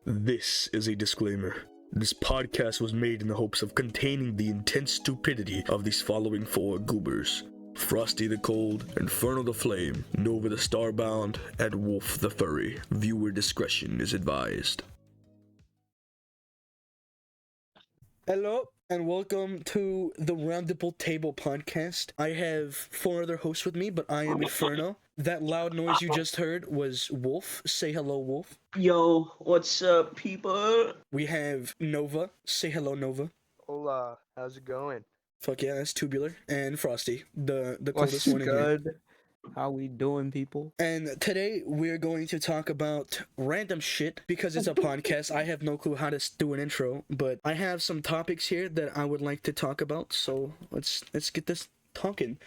This is a disclaimer. This podcast was made in the hopes of containing the intense stupidity of these following four goobers: Frosty the Cold, Inferno the Flame, Nova the Starbound, and Wolf the Furry. Viewer discretion is advised. Hello, and welcome to the Roundable Table podcast. I have four other hosts with me, but I am Inferno. That loud noise you just heard was Wolf. Say hello, Wolf. Yo, what's up, people? We have Nova. Say hello, Nova. Hola, how's it going? Fuck yeah, that's Tubular. And Frosty, the What's coldest one in here. good? How we doing, people? And today we're going to talk about random shit because it's a podcast. I have no clue how to do an intro, but I have some topics here that I would like to talk about. So let's get this talking.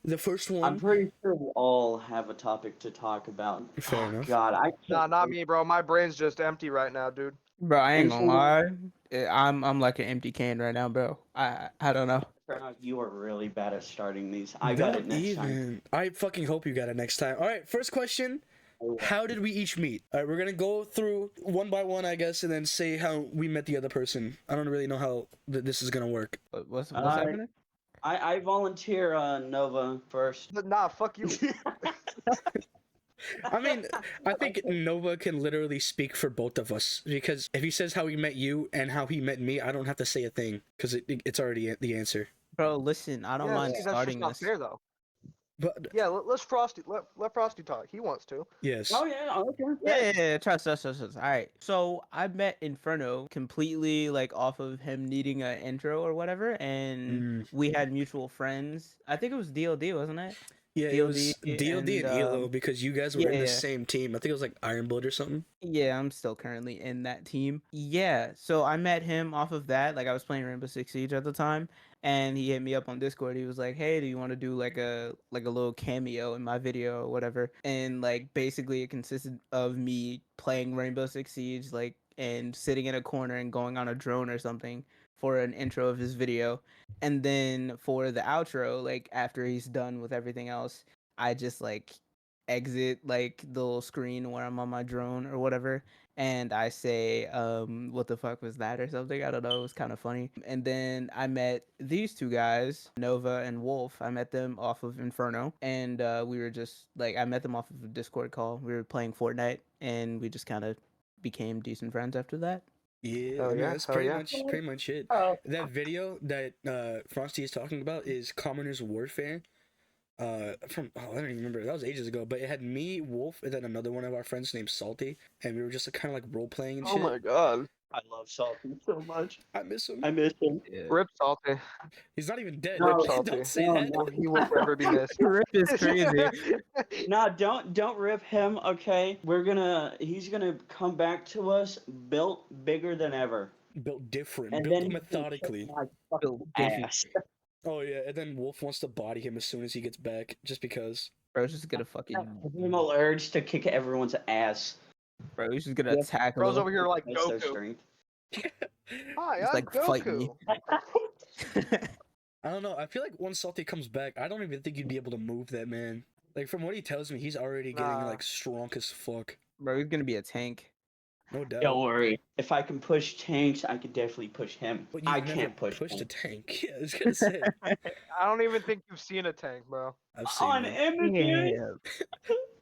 The first one. I'm pretty sure we all have a topic to talk about. Fair enough. God, I can't. Nah, not me, bro. My brain's just empty right now, dude. Bro, I ain't gonna And lie. I'm like an empty can right now, bro. I don't know. You are really bad at starting these. I got it next time. I fucking hope you got it next time. All right, first question. How did we each meet? All right, we're gonna go through one by one, I guess, and then say how we met the other person. I don't really know how this is gonna work. What's Alright. happening? I volunteer Nova first. Nah, fuck you. I mean, I think Nova can literally speak for both of us, because if he says how he met you and how he met me, I don't have to say a thing because it's already the answer. Bro, listen, I don't mind see, that's just starting not this. fair, though. But Yeah, let Frosty talk. He wants to. yes. Oh yeah, okay. Yeah, trust. All right. So I met Inferno completely like off of him needing an intro or whatever, and we had mutual friends. I think it was DLD, wasn't it? Yeah, it was DLD DLD and Elo because you guys were in the yeah. same team. I think it was like Ironblood or something. Yeah, I'm still currently in that team. Yeah, so I met him off of that. Like I was playing Rainbow Six Siege at the time, and he hit me up on Discord. He was like, "Hey, do you want to do like a little cameo in my video or whatever?" And like basically it consisted of me playing Rainbow Six Siege, like and sitting in a corner and going on a drone or something for an intro of his video. And then for the outro, like after he's done with everything else, I just like exit like the little screen where I'm on my drone or whatever, and I say, what the fuck was that or something. I don't know, it was kind of funny. And then I met these two guys, Nova and Wolf. I met them off of Inferno, and we were just like, I met them off of a Discord call. We were playing Fortnite, and we just kind of became decent friends after that. Yeah, Hell I mean, yeah, that's hell pretty yeah. much it. Oh, That video that Frosty is talking about is Commoners Warfare. From I don't even remember. That was ages ago. But it had me, Wolf, and then another one of our friends named Salty, and we were just kind of like role playing and shit. Oh my god. I love Salty so much. I miss him. I miss him. Yeah. Rip Salty. He's not even dead. No, Salty. Don't say No, that. no. He will forever be missed. Rip is crazy. No, don't rip him, okay? He's gonna come back to us built bigger than ever. Built different, And built then methodically. my fucking Built different. ass. Oh yeah, and then Wolf wants to body him as soon as he gets back, just because. Bro, just gonna fucking Primal urge to kick everyone's ass. bro, he's just gonna Yeah. attack Bro's him. over here like That's their Goku. strength. Hi, It's I'm like, fight me. Goku. I don't know. I feel like once Salty comes back, I don't even think you'd be able to move that man. Like from what he tells me, he's already getting Nah. like strong as fuck. Bro, he's gonna be a tank. No doubt. Don't worry. If I can push tanks, I could definitely push him. But you've I never can't push pushed a tanks. tank. Yeah, I was gonna say. I don't even think you've seen a tank, bro. I've seen On it. images.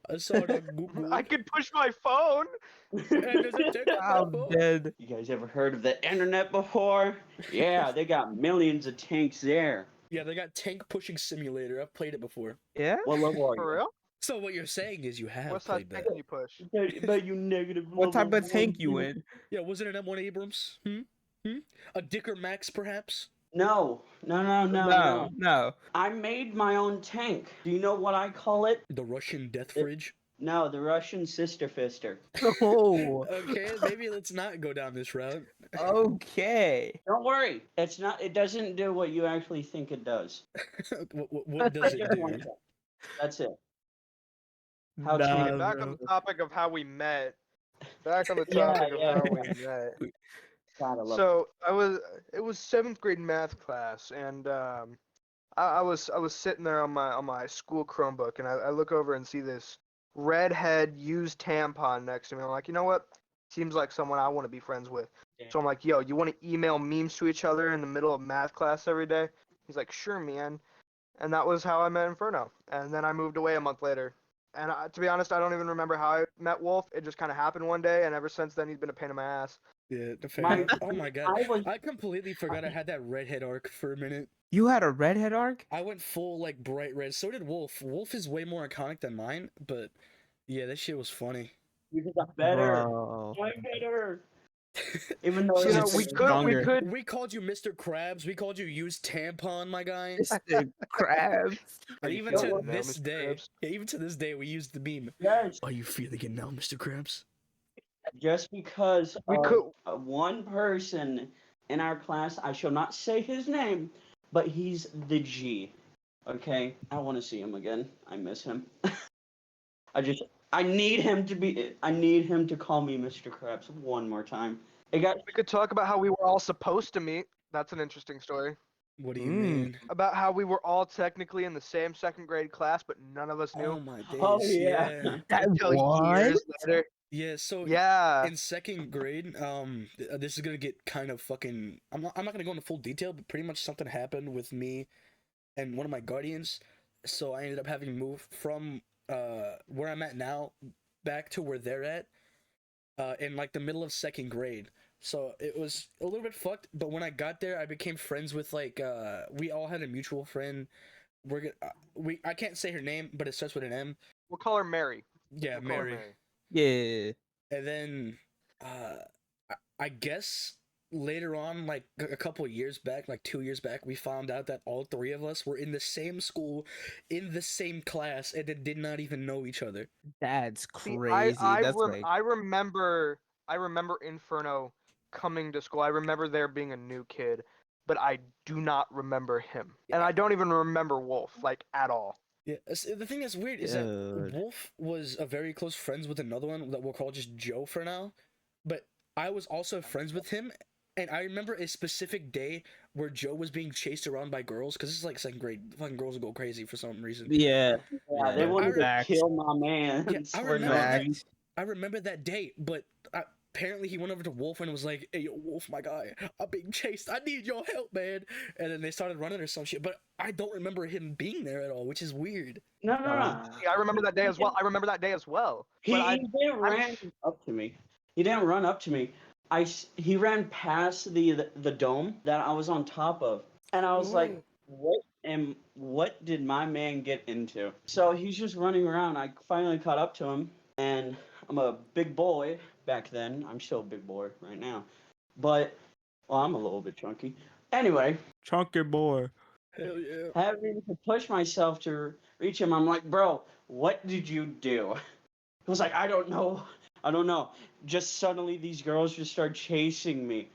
I saw it on Google. I could push my phone. And there's a tank on I'm my boat. dead. You guys ever heard of the internet before? Yeah, they got millions of tanks there. Yeah, they got tank pushing simulator. I've played it before. Yeah? What level are For you? real? So what you're saying is you have What size played tank that. can you push? But you negative. What type level of tank one, you dude. in? Yeah, was it an M1 Abrams? A Dicker Max, perhaps? No. No. I made my own tank. Do you know what I call it? The Russian Death Fridge? No, the Russian Sister Fister. Oh. Okay, maybe let's not go down this route. Okay. Don't worry. It doesn't do what you actually think it does. What does it do? That's it. How Nah, cheap. Back bro. on the topic of how we met. Back on the Yeah, topic yeah. of how we met. Gotta love So it was 7th grade math class, and I was sitting there on my school Chromebook, and I look over and see this redhead used tampon next to me. I'm like, you know what? Seems like someone I want to be friends with. Yeah. So I'm like, yo, you want to email memes to each other in the middle of math class every day? He's like, sure, man. And that was how I met Inferno. And then I moved away a month later. And to be honest, I don't even remember how I met Wolf. It just kind of happened one day, and ever since then, he's been a pain in my ass. Yeah, fair My- enough. Oh my god. I was I completely forgot I had that redhead arc for a minute. You had a redhead arc? I went full like bright red. So did Wolf. Wolf is way more iconic than mine, but yeah, that shit was funny. because I'm better. Bro. I'm better. Even though You know, it's we Stronger. could. We called you Mr. Krabs. We called you used tampon, my guy. Mr. Krabs. And you even feeling to it now, this Mr. day, Krabs? yeah, even to this day, we use the meme. yes, Are you feeling it now, Mr. Krabs? just because We of could. one person in our class, I shall not say his name, but he's the G. Okay, I want to see him again. I miss him. I need him to be. I need him to call me Mr. Krabs one more time. It got We could talk about how we were all supposed to meet. That's an interesting story. What do you Mm. mean? About how we were all technically in the same second grade class, but none of us knew. Oh my days. Oh, yeah. Until years later. Yeah, so Yeah. in second grade, this is gonna get kind of fucking. I'm not gonna go into full detail, but pretty much something happened with me and one of my guardians. So I ended up having to move from where I'm at now back to where they're at, in like the middle of second grade. So it was a little bit fucked. But when I got there, I became friends with like we all had a mutual friend. I can't say her name, but it starts with an M. We'll call her Mary. Yeah, We'll call her Mary. Yeah. And then I guess later on, like a couple of years back, like 2 years back, we found out that all three of us were in the same school, in the same class, and then did not even know each other. That's See, crazy. That's like I remember Inferno coming to school. I remember there being a new kid, but I do not remember him. And I don't even remember Wolf, like, at all. Yeah, the thing that's weird is that Dude. Wolf was a very close friends with another one that we'll call just Joe for now, but I was also friends with him, and I remember a specific day where Joe was being chased around by girls, because this is like second grade, fucking girls will go crazy for some reason. yeah. yeah, they Yeah. wanted to Facts. kill my man. Yeah, I for remember no that. reason. Facts. I remember that day, but apparently he went over to Wolf and was like, "Hey, yo, Wolf, my guy, I'm being chased. I need your help, man." And then they started running or some shit, but I don't remember him being there at all, which is weird. No, no, no. Yeah, I remember that day as well. He But didn't ran up to me. He didn't run up to me. He ran past the dome that I was on top of, and I was like, what did my man get into? So he's just running around. I finally caught up to him, and I'm a big boy back then. I'm still a big boy right now, but well, I'm a little bit chunky. Anyway, Chunky boy. Hell yeah. having to push myself to reach him, I'm like, bro, what did you do? He was like, I don't know. Just suddenly these girls just start chasing me.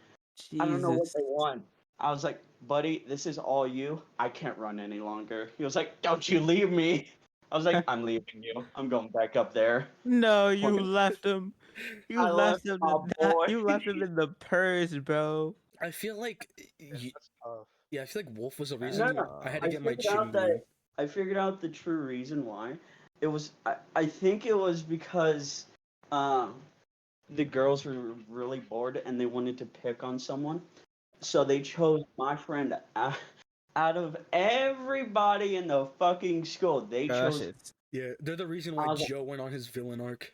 I don't know what Jesus. they want. I was like, buddy, this is all you. I can't run any longer. He was like, don't you leave me. I was like, I'm leaving you. I'm going back up there. No, you Fucking- left him. You I left left him. my boy. You left him in the purse, bro. I feel like, that's tough. yeah, I feel like Wolf was the reason no. I had to I get my figured chin out going. that I figured out the true reason why. It was I think it was because the girls were really bored and they wanted to pick on someone. So they chose my friend out of everybody in the fucking school. They Gosh, chose it's Yeah, they're the reason why I was like- Joe went on his villain arc.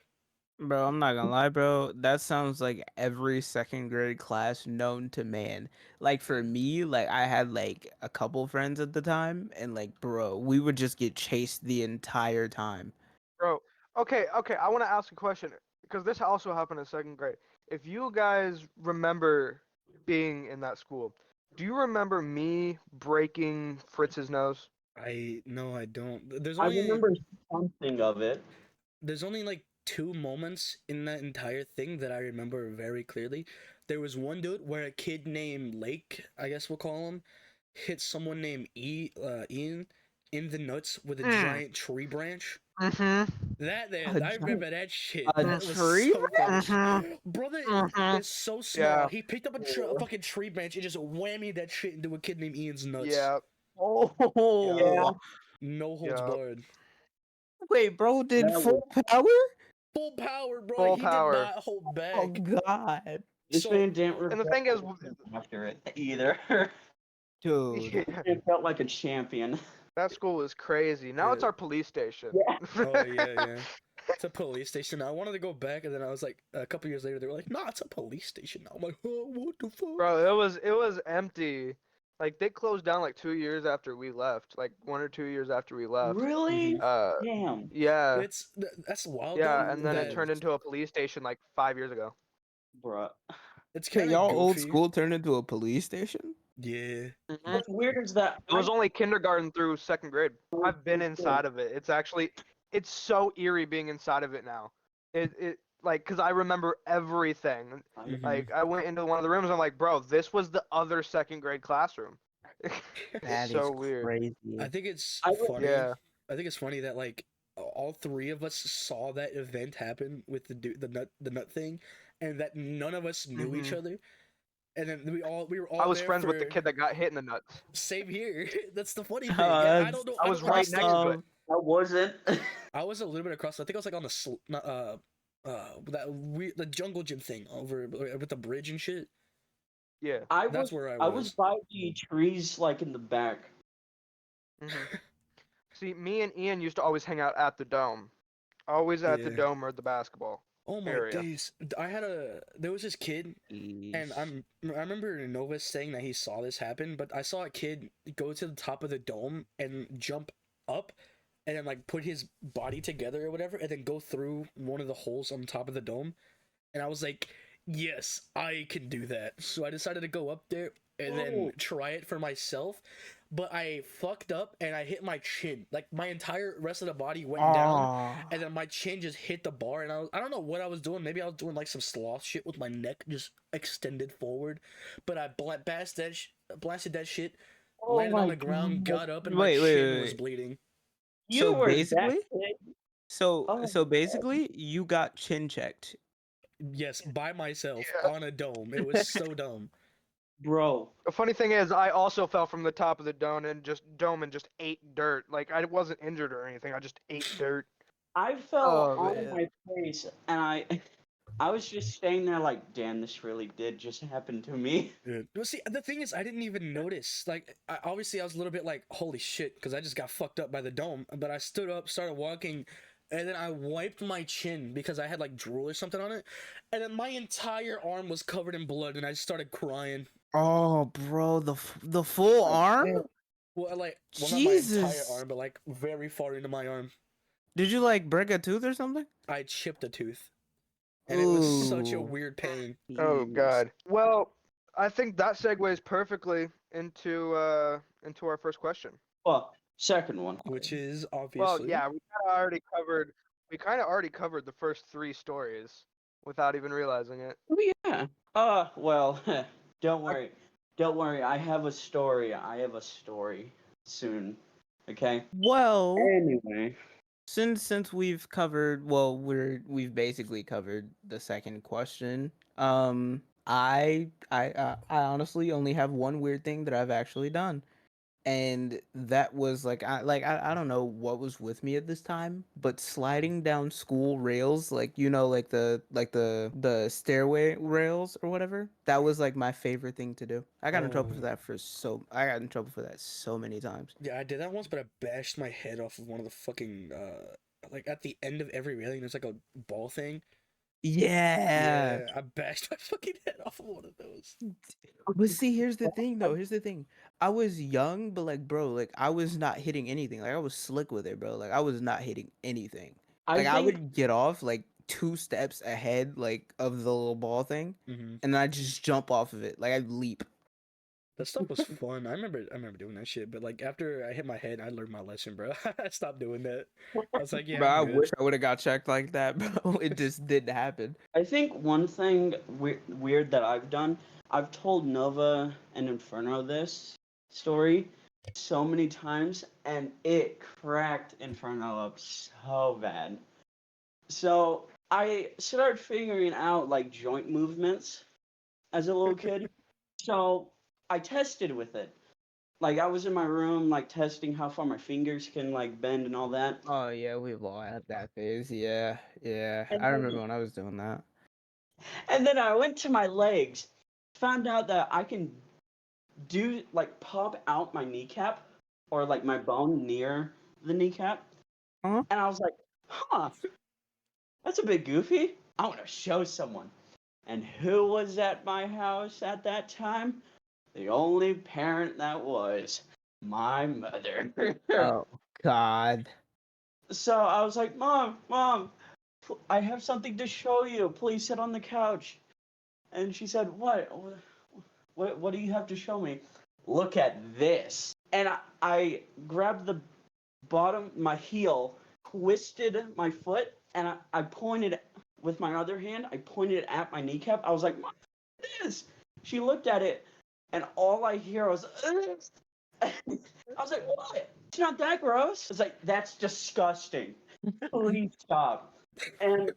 bro. I'm not gonna lie, bro. That sounds like every second grade class known to man. Like for me, like I had like a couple friends at the time, and like, bro, we would just get chased the entire time. Bro, okay, I want to ask a question because this also happened in second grade. If you guys remember being in that school, do you remember me breaking Fritz's nose? No, I don't. I remember something of it. There's only like 2 moments in that entire thing that I remember very clearly. There was one dude where a kid named Lake, I guess we'll call him, hit someone named Ian in the nuts with a giant tree branch. Mm-hmm. That there, A I remember that shit. a That was tree so funny. Mm-hmm. Brother is so smart. Yeah. He picked up a fucking tree branch and just whammied that shit into a kid named Ian's nuts. Yeah. Oh, Yeah. No holds Yeah. barred. wait, bro, did That full power? Full power, bro. Full He power. did not hold Oh back. God, This So- man didn't And the regret thing is, after it either. dude. yeah, It felt like a champion. that school was crazy. Now it's Yeah. our police station. Yeah. Oh yeah. It's a police station. I wanted to go back, and then I was like, a couple years later, they were like, "Nah, it's a police station now." I'm like, "Oh, what the fuck?" Bro, it was empty. Like they closed down like 2 years after we left, like 1 or 2 years after we left. Really? Uh, Damn. yeah, That's wild yeah, though. and then it That turned into a police station like 5 years ago. Bruh. it's Wait, kind of y'all old goofy. school turned into a police station? Yeah. Mhm. What's weird is that It was only kindergarten through second grade. I've been inside of it. It's so eerie being inside of it now. It like, cause I remember everything. Mhm. Like, I went into one of the rooms. I'm like, bro, this was the other second grade classroom. That It's is so weird. crazy. I think it's I would- funny. Yeah. I think it's funny that like all three of us saw that event happen with the nut thing, and that none of us knew each Mhm. other. And then we were all I was there friends with the for- kid that got hit in the nuts. Same here. That's the funny thing. Uh, I don't know. I I was don't know right how next to it. Um, I wasn't. I was a little bit across. I think I was like on the jungle gym thing over with the bridge and shit. Yeah. That's where I was by the trees, like in the back. hmm See, me and Ian used to always hang out at the dome. Always at the Yeah. dome or the basketball. Oh my area. days! There was this kid, and I remember Nova saying that he saw this happen, but I saw a kid go to the top of the dome and jump up, and then like put his body together or whatever, and then go through one of the holes on top of the dome, and I was like, yes, I can do that. So I decided to go up there and then Oh. try it for myself, but I fucked up and I hit my chin. Like my entire rest of the body went down. Aw. And then my chin just hit the bar, and I don't know what I was doing. Maybe I was doing like some sloth shit with my neck just extended forward, but I blasted that shit, Oh landed on my the ground, God. got up, and Wait, my wait, chin wait, was wait. bleeding. You So were basically- that kid? So Oh so my basically, you got chin checked. Yes, by myself Yeah. on a dome. It was so dumb. Bro. The funny thing is, I also fell from the top of the dome and just ate dirt. Like, I wasn't injured or anything. I just ate dirt. I fell Oh, on man. my face, and I was just staying there like, damn, this really did just happen to me. Yeah. Well, see, the thing is, I didn't even notice. Like, obviously, I was a little bit like, holy shit, because I just got fucked up by the dome. But I stood up, started walking, and then I wiped my chin because I had like drool or something on it. And then my entire arm was covered in blood, and I just started crying. Oh, bro, the full arm? Well, not my entire Jesus. arm, but like very far into my arm. Did you like break a tooth or something? I chipped a tooth. And it was such a Ooh. weird pain. Oh Jeez. God. Well, I think that segues perfectly into our first question. Well, second one. Which is Well, obviously. yeah, we kind of already covered the first three stories without even realizing it. Oh yeah. Well, don't worry. Don't worry. I have a story. Soon. Okay. Well, Anyway. since we've covered, we've basically covered the second question. I honestly only have one weird thing that I've actually done, and that was I don't know what was with me at this time, but sliding down school rails, like the stairway rails or whatever, that was like my favorite thing to do. I got in trouble for Oh. that I got in trouble for that so many times. Yeah, I did that once, but I bashed my head off of one of the fucking like at the end of every railing there's like a ball thing. Yeah. I bashed my fucking head off of one of those. But see, here's the thing though. Here's the thing. I was young, but like, bro, like I was not hitting anything. Like I was slick with it, bro. Like I was not hitting anything. Like I think would get off like 2 steps ahead, like of the little ball thing, Mm-hmm. and then I just jump off of it. Like I'd leap. That stuff was fun. I remember doing that shit, but like after I hit my head, I learned my lesson, bro. I stopped doing that. I was like, yeah, Bro, I I'm good. wish I would have got checked like that, bro. It just didn't happen. I think one thing weird that I've done, I've told Nova and Inferno this story so many times, and it cracked Inferno up so bad. So I started figuring out like joint movements as a little kid. So I tested with it. Like I was in my room, like testing how far my fingers can like bend and all that. Oh yeah, we've all had that phase. Yeah, yeah. And I remember then, when I was doing that. and then I went to my legs, found out that I can do like pop out my kneecap or like my bone near the kneecap. Huh? And I was like, huh, that's a bit goofy. I want to show someone. And who was at my house at that time? The only parent that was my mother. Oh God. So I was like, Mom, I have something to show you. Please sit on the couch. And she said, What do you have to show me? Look at this. And I grabbed the bottom, my heel, twisted my foot, and I pointed with my other hand. I pointed at my kneecap. I was like, Mom, look at this. She looked at it, and all I hear was, I was like, what? It's not that gross. It's like, that's disgusting. Please stop. And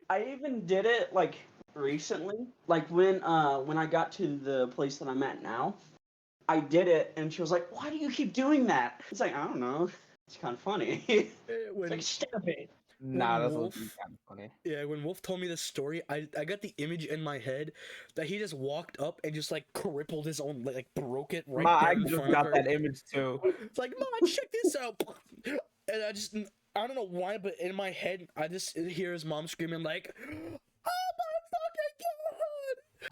I even did it like recently, like when I got to the place that I'm at now. I did it, and she was like, "Why do you keep doing that?" It's like I don't know. It's kind of funny. It's like When stop it. Nah, that's Wolf, kind of funny. yeah, when Wolf told me this story, I got the image in my head that he just walked up and just like crippled his own, like broke it right I there in just front of got her. that image too. It's like, Mom, check this out. And I don't know why, but in my head, I just hear his mom screaming like, "Oh my fucking god!"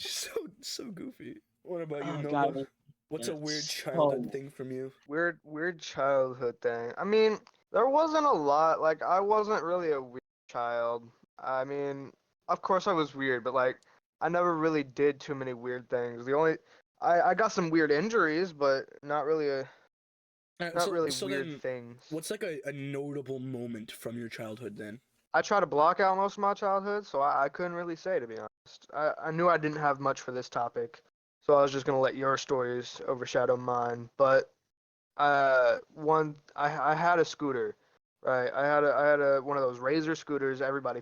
So goofy. What about you, Oh Nova? God, What's a weird it's childhood so thing from you? Weird childhood thing. I mean, there wasn't a lot. Like, I wasn't really a weird child. I mean, of course I was weird, but like, I never really did too many weird things. I got some weird injuries, but not really So weird then, things. what's like a notable moment from your childhood then? I try to block out most of my childhood, so I couldn't really say, to be honest. I knew I didn't have much for this topic, so I was just gonna let your stories overshadow mine. But I had a scooter, right? I had a one of those Razor scooters. Everybody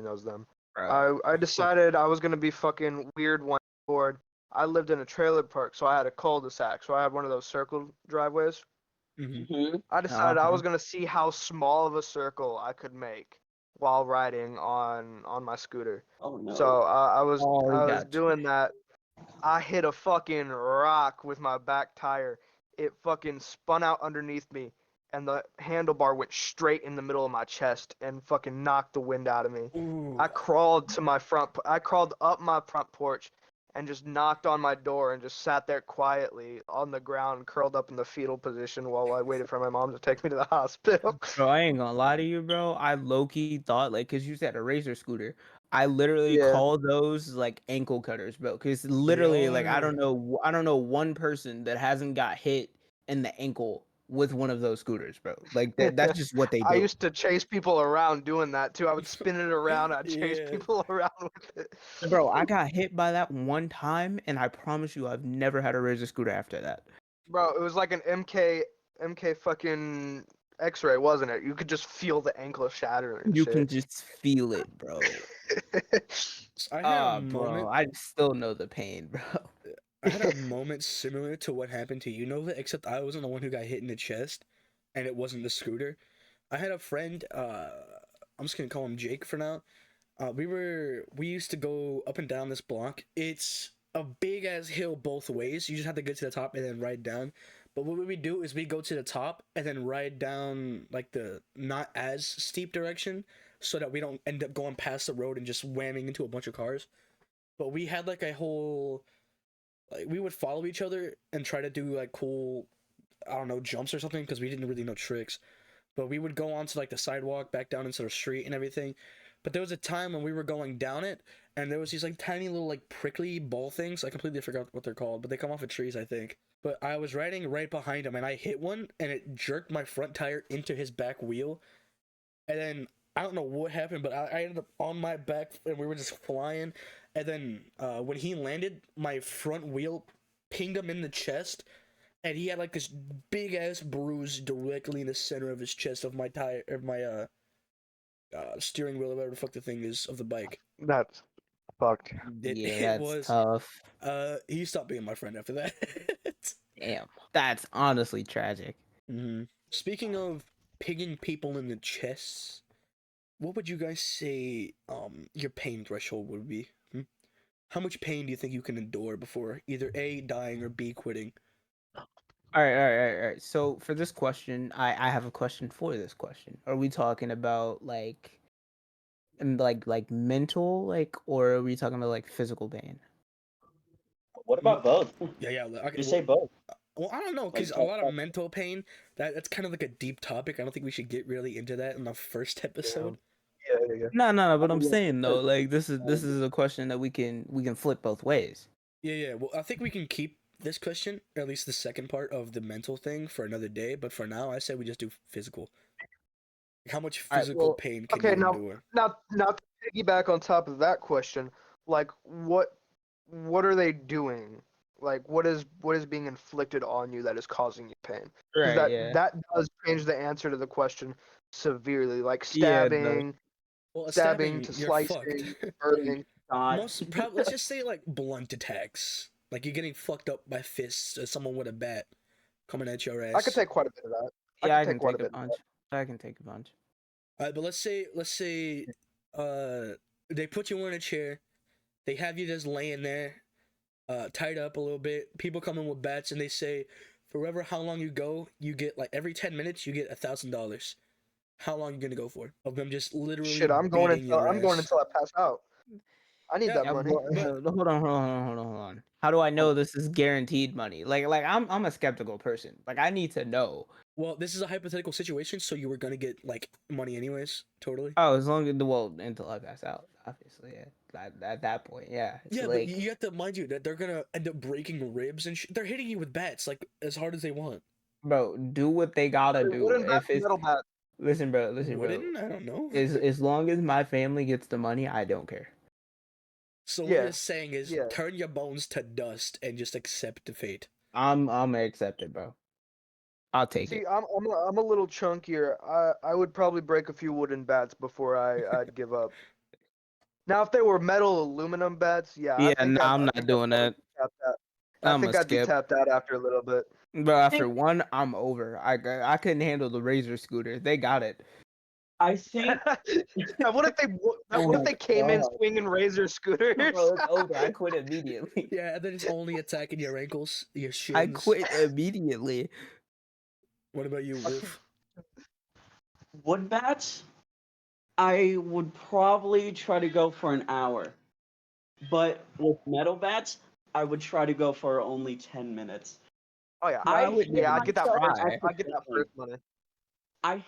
knows them. Bro. I decided I was gonna be fucking weird one board. I lived in a trailer park, so I had a cul-de-sac. So I had one of those circle driveways. Mm-hmm. hmm I decided I Uh-huh. was gonna see how small of a circle I could make while riding on my scooter. Oh no. So Oh, he I was got you. doing that. I hit a fucking rock with my back tire. It fucking spun out underneath me, and the handlebar went straight in the middle of my chest and fucking knocked the wind out of me. Ooh. I crawled up my front porch and just knocked on my door and just sat there quietly on the ground, curled up in the fetal position while I waited for my mom to take me to the hospital. Bro, I ain't gonna lie to you, bro. I low key thought like, cause you said a razor scooter. I literally Yeah. call those like ankle cutters, bro. Cause They literally, like, are. I don't know one person that hasn't got hit in the ankle with one of those scooters, bro. Like that's just what they I do. used to chase people around doing that too. I would spin it around. I'd chase Yeah. people around with it. Bro, I got hit by that one time, and I promise you, I've never had a razor scooter after that. Bro, it was like an MK fucking X-ray, wasn't it? You could just feel the ankle shattering and You can shit. just feel it, bro. I had a Ah, bro, moment. I still know the pain, bro. I had a moment similar to what happened to you, Nova, except I wasn't the one who got hit in the chest, and it wasn't the scooter. I had a friend. I'm just gonna call him Jake for now. We used to go up and down this block. It's a big ass hill both ways. You just have to get to the top and then ride down. But what we do is we go to the top and then ride down like the not as steep direction, so that we don't end up going past the road and just whamming into a bunch of cars. But we had like a whole, like, we would follow each other and try to do like cool, I don't know, jumps or something, because we didn't really know tricks. But we would go onto like the sidewalk, back down into the street and everything. But there was a time when we were going down it, and there was these like tiny little like prickly ball things. I completely forgot what they're called, but they come off of trees, I think. But I was riding right behind him, and I hit one, and it jerked my front tire into his back wheel. And then I don't know what happened, but I ended up on my back, and we were just flying. And then when he landed, my front wheel pinged him in the chest, and he had like this big ass bruise directly in the center of his chest of my tire, of my steering wheel, or whatever the fuck the thing is of the bike. That's fucked. Yeah, It that's was. tough. He stopped being my friend after that. Damn, that's honestly tragic. Speaking of pinging people in the chests, what would you guys say your pain threshold would be? How much pain do you think you can endure before either A, dying, or B, quitting? All right. So for this question, I have a question for this question. Are we talking about like mental, like, or are we talking about like physical pain? What about both? Yeah. Okay, Just say both. well, I don't know, Like, because a lot of mental pain, that's kind of like a deep topic. I don't think we should get really into that in the first episode. Yeah. No. But I'm Yeah, saying though, like this because- is a question that we can flip both ways. Yeah. Well, I think we can keep this question, or at least the second part of the mental thing, for another day. But for now, I say we just do physical. How much All right, physical Well, pain can okay, you now, endure? now, now to piggyback on top of that question, like, what are they doing? Like, what is being inflicted on you that is causing you pain? Because Right, yeah. that does change the answer to the question severely. Like Yeah, it does. Well, a stabbing stabbing, to you're fucked. slicing, burning. God. Let's just say like blunt attacks, like you're getting fucked up by fists or someone with a bat coming at your ass. I could take quite a bit of that. Yeah, I could can take quite a take a bit of punch. I can take a punch. Alright, but let's say, they put you in a chair, they have you just laying there, tied up a little bit. People come in with bats and they say, forever how long you go, you get like every 10 minutes you get $1,000. How long you gonna go for? Of them just literally Shit, I'm going beating your until ass. I pass out. I need Yeah, that Yeah, money. but hold on. How do I know this is guaranteed money? Like I'm a skeptical person. Like I need to know. well, this is a hypothetical situation, so you were gonna get like money anyways. Totally. Oh, as long as until I pass out, obviously. Yeah. At that point, yeah. It's Yeah, but like, you have to mind you that they're gonna end up breaking ribs and they're hitting you with bats like as hard as they want. bro, do what they gotta do. Wooden bat, If it's metal bat. listen, bro. Wouldn't? I don't know. As long as my family gets the money, I don't care. So what Yeah, you're saying is yeah. turn your bones to dust and just accept the fate. I'm gonna accept it, bro. I'll take See, it. I'm a little chunkier. I would probably break a few wooden bats before I'd give up. Now, if they were metal aluminum bats, yeah, Yeah, no, I I'm not think I'd doing probably that. be tapped out. I I'm a think I'd be skip. tapped out after a little bit. Bro, after one, I'm over. I couldn't handle the Razor scooter. They got it. I think. What if they Oh what if my they came in God. swinging razor scooters? Bro, it's over. I quit immediately. Yeah, and then it's only attacking your ankles, your shins. I quit immediately. What about you, Wolf? Wood bats, I would probably try to go for an hour. But with metal bats, I would try to go for only 10 minutes. Oh yeah, I would hit yeah, I get that myself first. try. I get that accidentally. first money. I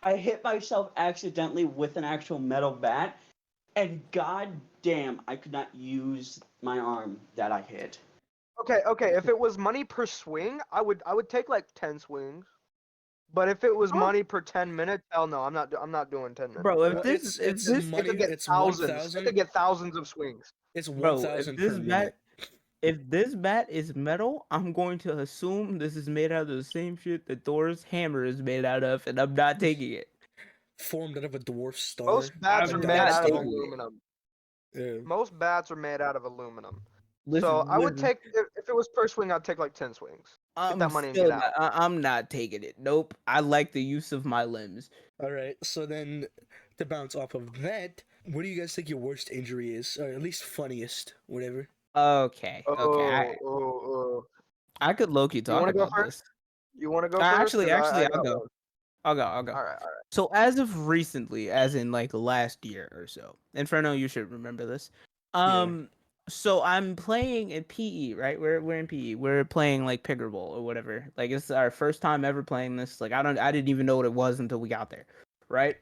I hit myself accidentally with an actual metal bat, and god damn, I could not use my arm that I hit. Okay. If it was money per swing, I would take like 10 swings. But if it was money per 10 minutes, hell no, I'm not doing 10 minutes. Bro, if Well, this if it's this It money. could get It's thousands. 1,000. It could get thousands of swings. It's bro, 1,000 per minute. if this bat is metal, I'm going to assume this is made out of the same shit that Thor's hammer is made out of, and I'm not taking it. Formed out of a dwarf star. Most bats I'm are Like made not out of taking it. aluminum. Yeah. Most bats are made out of aluminum. Listen, So I would listen, take if it was per swing, I'd take like 10 swings. Get that money and still get out. I'm not taking it. Nope. I like the use of my limbs. All right. So then, to bounce off of that, what do you guys think your worst injury is, or at least funniest, whatever? Okay. Oh. I could low-key talk wanna go about first? this. You want to go first? Actually, 'Cause I I'll got go. one. I'll go. All right. So as of recently, as in like last year or so, Inferno, you should remember this. So I'm playing in PE, right? We're in PE. We're playing like pickleball or whatever. Like it's our first time ever playing this. Like I didn't even know what it was until we got there, right?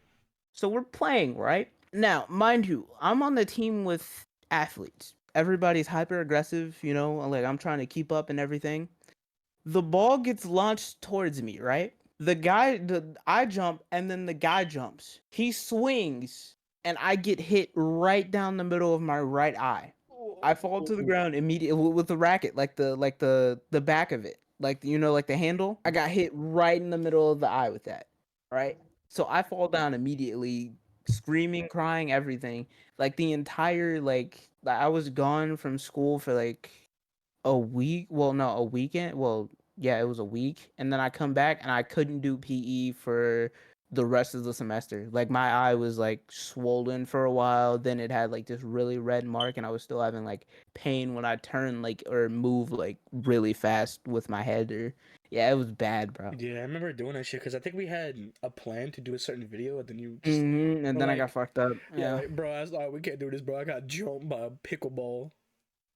So we're playing, right? Now, mind you, I'm on the team with athletes. Everybody's hyper aggressive, you know, like I'm trying to keep up and everything. The ball gets launched towards me, right? I jump and then the guy jumps. He swings and I get hit right down the middle of my right eye. I fall to the ground immediately with the racket, like the back of it, like you know, like the handle. I got hit right in the middle of the eye with that, right? So I fall down immediately, screaming, crying, everything. Like the entire I was gone from school for like a week. Well, no, a weekend. Well, yeah, it was a week, and then I come back and I couldn't do PE for the rest of the semester. Like my eye was like swollen for a while. Then it had like this really red mark, and I was still having like pain when I turn like or move like really fast with my head. Or yeah, it was bad, bro. Yeah, I remember doing that shit because I think we had a plan to do a certain video, and then you just And were then I like, got fucked up. yeah, Yeah. like, bro, I was like, we can't do this, bro. I got jumped by a pickleball.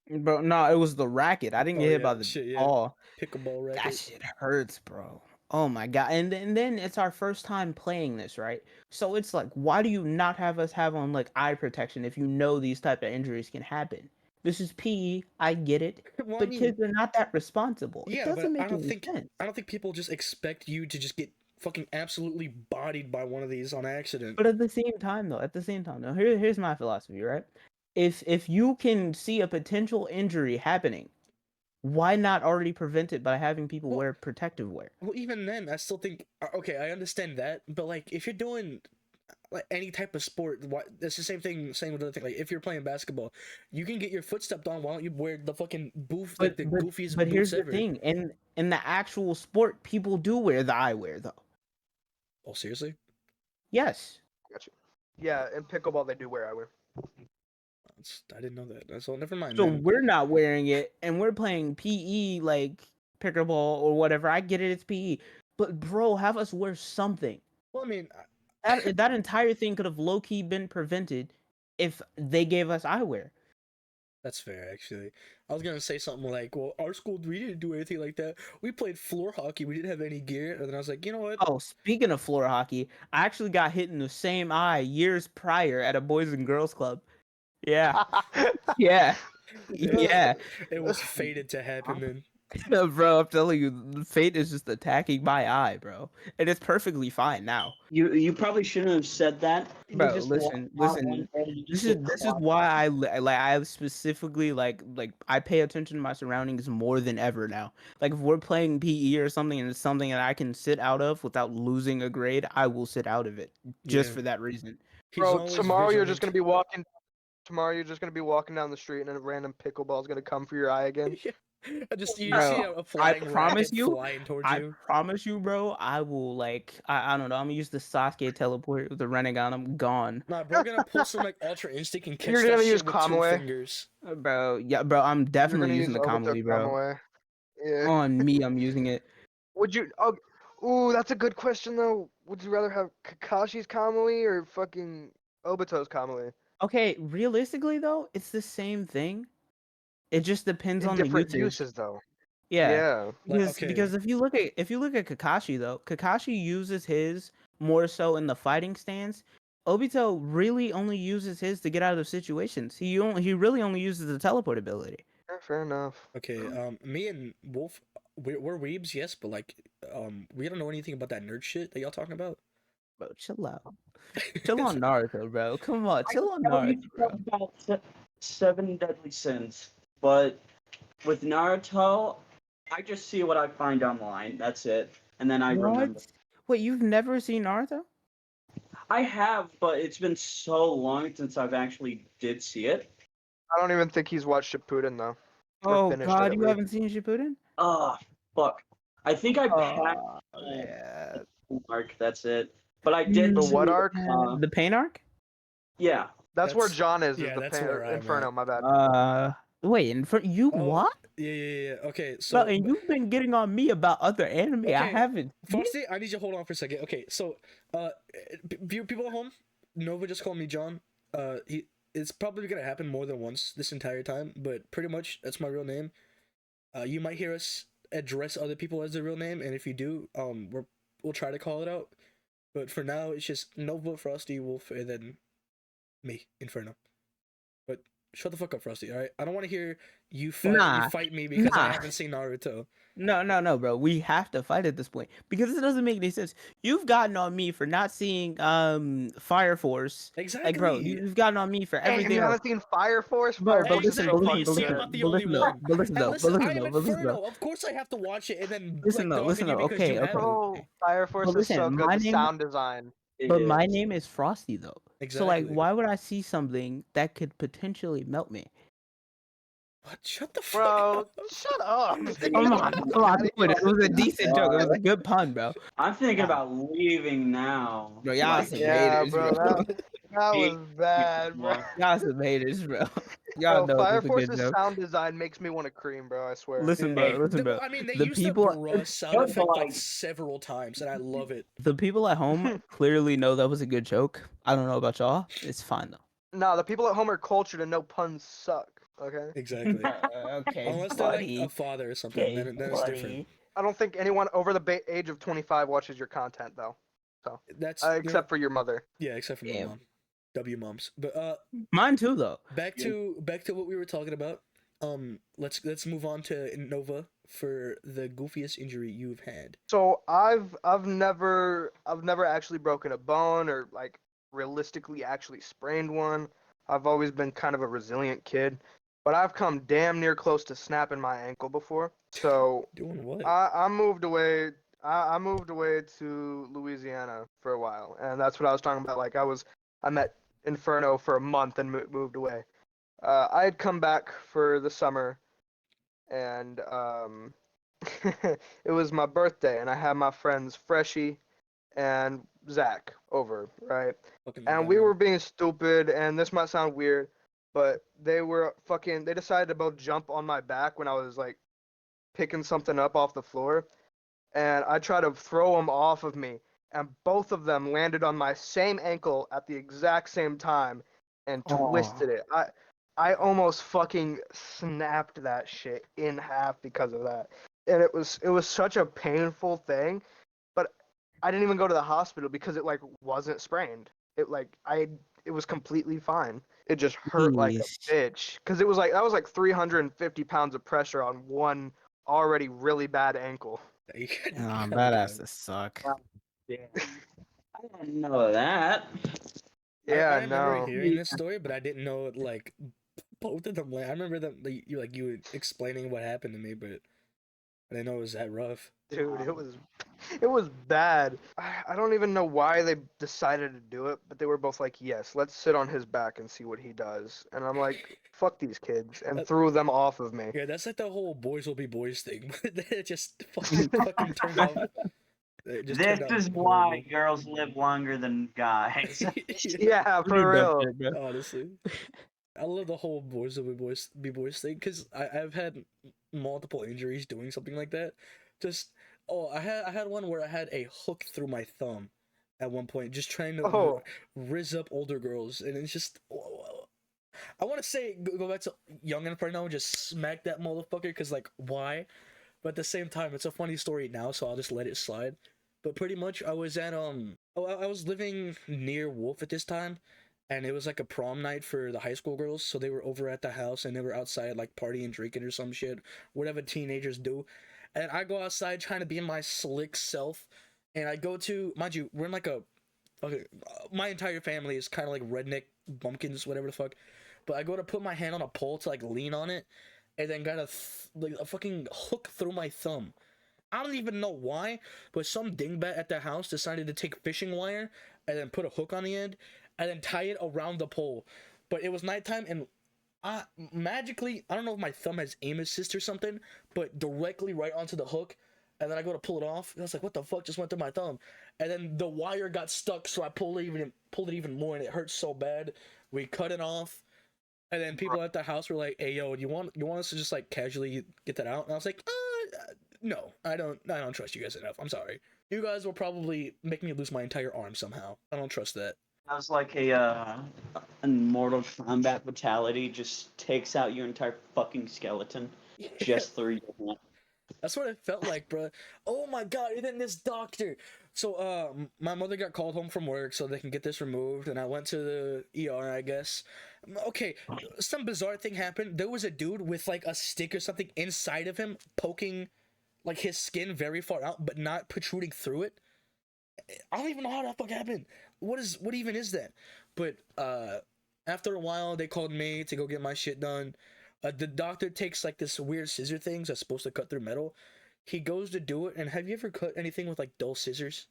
Bro, no, it was the racket. I didn't Oh get hit yeah, by the shit, yeah, ball. pickleball That racket. shit hurts, bro. Oh my god. And then it's our first time playing this, right? So it's like, why do you not have us have on like eye protection if you know these type of injuries can happen? This is PE, I get it, Well, I but mean, kids are not that responsible. It yeah, but doesn't make any sense. I don't think people just expect you to just get fucking absolutely bodied by one of these on accident. But at the same time though, here's my philosophy, right? If you can see a potential injury happening, why not already prevent it by having people Well, wear protective wear? well, even then, I still think okay, I understand that, but like if you're doing like any type of sport, it's the same thing. Same with other thing. Like if you're playing basketball, you can get your foot stepped on. Why don't you wear the fucking boof, like But the but goofiest but boots here's the ever? thing, in the actual sport, people do wear the eyewear though. Oh, seriously? Yes. Gotcha. Yeah, in pickleball they do wear eyewear. I didn't know that. That's all. Never mind So then. we're not wearing it, and we're playing PE like pickleball or whatever. I get it, it's PE, but bro, have us wear something. Well, I mean, That entire thing could have low key been prevented if they gave us eyewear. that's fair, actually. I was gonna say something like, "Well, our school we didn't do anything like that. We played floor hockey. We didn't have any gear." And then I was like, "You know what? Oh, speaking of floor hockey, I actually got hit in the same eye years prior at a boys and girls club. Yeah, yeah, yeah. It was fated to happen then." Bro, I'm telling you, fate is just attacking my eye, bro, and it's perfectly fine now. You probably shouldn't have said that. You Bro, just walk listen, out one listen. day and you This just is get this is caught. why I specifically like I pay attention to my surroundings more than ever now. Like if we're playing PE or something and it's something that I can sit out of without losing a grade, I will sit out of it just Yeah, for that reason. he's Bro, always tomorrow you're just vigilant. gonna be walking. Tomorrow you're just gonna be walking down the street and a random pickleball is gonna come for your eye again. Yeah. You see Bro, a I flying promise racket you, flying towards I you. promise you, bro, I will like I don't know, I'm gonna use the Sasuke teleport with the Renegon, I'm gone. Nah, bro, gonna pull some like Ultra Instinct and catch You're that gonna use shit with two Kamui. fingers. Bro, yeah, bro, I'm You're definitely gonna using use the Obito Kamui, bro. Kamui. Yeah. On me, I'm using it. Would you? Oh, ooh, that's a good question though. Would you rather have Kakashi's Kamui or fucking Obito's Kamui? Okay, realistically though, it's the same thing. It just depends In on the different uses. uses though. Yeah, Yeah. Like, because okay, if you look at Kakashi though, Kakashi uses his more so in the fighting stance. Obito really only uses his to get out of situations. He really only uses the teleport ability. Yeah, fair enough. okay. Me and Wolf, we're weebs, yes, but like, we don't know anything about that nerd shit that y'all talking about. Bro, chill out. Chill on Naruto, bro. Come on, I chill can on tell you Naruto, stuff bro. about seven deadly sins, but with Naruto, I just see what I find online. That's it, and then I What? remember. Wait, you've never seen Naruto? I have, but it's been so long since I've actually did see it. I don't even think he's watched Shippuden though, or Oh finished it God, at you least. haven't seen Shippuden? Ah, fuck. I think I passed Oh man. the mark. That's it. But I did The what see. arc? The pain arc? Yeah. That's where That's John is yeah, the that's pain, where I'm Inferno. at. My bad. Wait, and for you Oh, what? yeah. Okay, Bro, so and you've been getting on me about other anime I okay, haven't seen? Frosty, I need you to hold on for a second. Okay, so people at home, Nova just called me John. It's probably gonna happen more than once this entire time, but pretty much that's my real name. You might hear us address other people as their real name, and if you do, we'll try to call it out. But for now, it's just Nova, Frosty, Wolf, and then me, Inferno. But shut the fuck up, Frosty. All right, I don't want to hear you Nah, fight me because I nah. haven't seen Naruto. No, bro. We have to fight at this point because it doesn't make any sense. You've gotten on me for not seeing Fire Force. Like, bro, Exactly. you've gotten on me for Dang, everything you else. haven't seen Fire Force? Bro, Fire but Force is listen, so but Exactly. listen, You fucking but see, I'm good. not listen, the but only listen though, one. but listen And though, listen, but I listen am though, but listen Inferno. though, Of course, I have to watch it and then listen though, dog on listen you though. because Okay, you okay. haven't. Oh, Fire Force But is so listen, good. my The name, sound design. but my Is. name is Frosty though. So like, Exactly. why would I see something that could potentially melt me? What? Shut the fuck Bro, up. shut up. Come on, it was a decent joke. It was a good pun, bro. I'm thinking Yeah. about leaving now. Bro, y'all some Yeah, haters, bro, bro. that was bad, bro. Y'all some haters, bro. Y'all Bro, know Fire it's a good Force's joke. sound design makes me want to cream, bro. I swear. Listen, bro. Listen, bro. I mean, they The used the people, bruh sound Those are effect like like- several times, and I love it. the people at home clearly know that was a good joke. I don't know about y'all. It's fine though. Nah, the people at home are cultured and know puns suck. Okay. Exactly. Okay, Unless they're like buddy. a father or something, then it's different. I don't think anyone over the age of 25 watches your content though. So, That's except for your mother. yeah, except for my Damn. mom. W moms. But Mine too, though. back to what we were talking about. Let's move on to Nova for the goofiest injury you've had. So I've never actually broken a bone or like realistically actually sprained one. I've always been kind of a resilient kid, but I've come damn near close to snapping my ankle before. So Doing what? I moved away. I moved away to Louisiana for a while, and that's what I was talking about. Like I met Inferno for a month and moved away. I had come back for the summer, and it was my birthday, and I had my friends Freshie and Zach over, right? Fucking love And that we man. were being stupid, and this might sound weird, but they decided to both jump on my back when I was like picking something up off the floor, and I tried to throw them off of me, and both of them landed on my same ankle at the exact same time and twisted it. I almost fucking snapped that shit in half because of that. And it was such a painful thing, but I didn't even go to the hospital because it like wasn't sprained. It was completely fine. It just hurt like a Jeez. bitch because it was like that was like 350 pounds of pressure on one already really bad ankle. You Nah, gotta that go. has to suck. Damn. I didn't know that. Yeah, I remember no. hearing this story, but I didn't know like both of them. I remember them you were explaining what happened to me, but I didn't know it was that rough. Dude, it was bad. I don't even know why they decided to do it, but they were both like, "Yes, let's sit on his back and see what he does." And I'm like, "Fuck these kids," and threw them off of me. Yeah, that's like the whole boys will be boys thing, but it just fucking turned off. It just This turned out is why horrible. girls live longer than guys. Yeah, for real. Honestly, I love the whole boys will be boys thing because I've had multiple injuries doing something like that. Just I had one where I had a hook through my thumb at one point, just trying to Oh, riz up older girls, and it's just I want to say go back to youngin right now and just smack that motherfucker because like why? But at the same time, it's a funny story now, so I'll just let it slide. But pretty much, I was at I was living near Wolf at this time, and it was like a prom night for the high school girls, so they were over at the house and they were outside like partying, drinking or some shit, whatever teenagers do. And I go outside trying to be my slick self, and I go to, mind you, we're in like a, okay, my entire family is kind of like redneck bumpkins, whatever the fuck. But I go to put my hand on a pole to like lean on it, and then got like a fucking hook through my thumb. I don't even know why, but some dingbat at the house decided to take fishing wire and then put a hook on the end and then tie it around the pole. But it was nighttime and magically, I don't know if my thumb has aim assist or something, but directly right onto the hook. And then I go to pull it off, and I was like, "What the fuck just went through my thumb?" And then the wire got stuck, so I pulled it even more, and it hurt so bad. We cut it off, and then people at the house were like, "Hey, yo, you want us to just like casually get that out?" And I was like, no, I don't trust you guys enough. I'm sorry. You guys will probably make me lose my entire arm somehow. I don't trust that." That was like a Mortal Kombat fatality. Just takes out your entire fucking skeleton just through your hand. That's what it felt like, bro. Oh my god, and then this doctor. So, my mother got called home from work so they can get this removed, and I went to the ER, I guess. Okay, some bizarre thing happened. There was a dude with like a stick or something inside of him, poking like his skin very far out, but not protruding through it. I don't even know how that fuck happened. What even is that? But after a while, they called me to go get my shit done. The doctor takes like this weird scissor things that's supposed to cut through metal. He goes to do it, and have you ever cut anything with like dull scissors,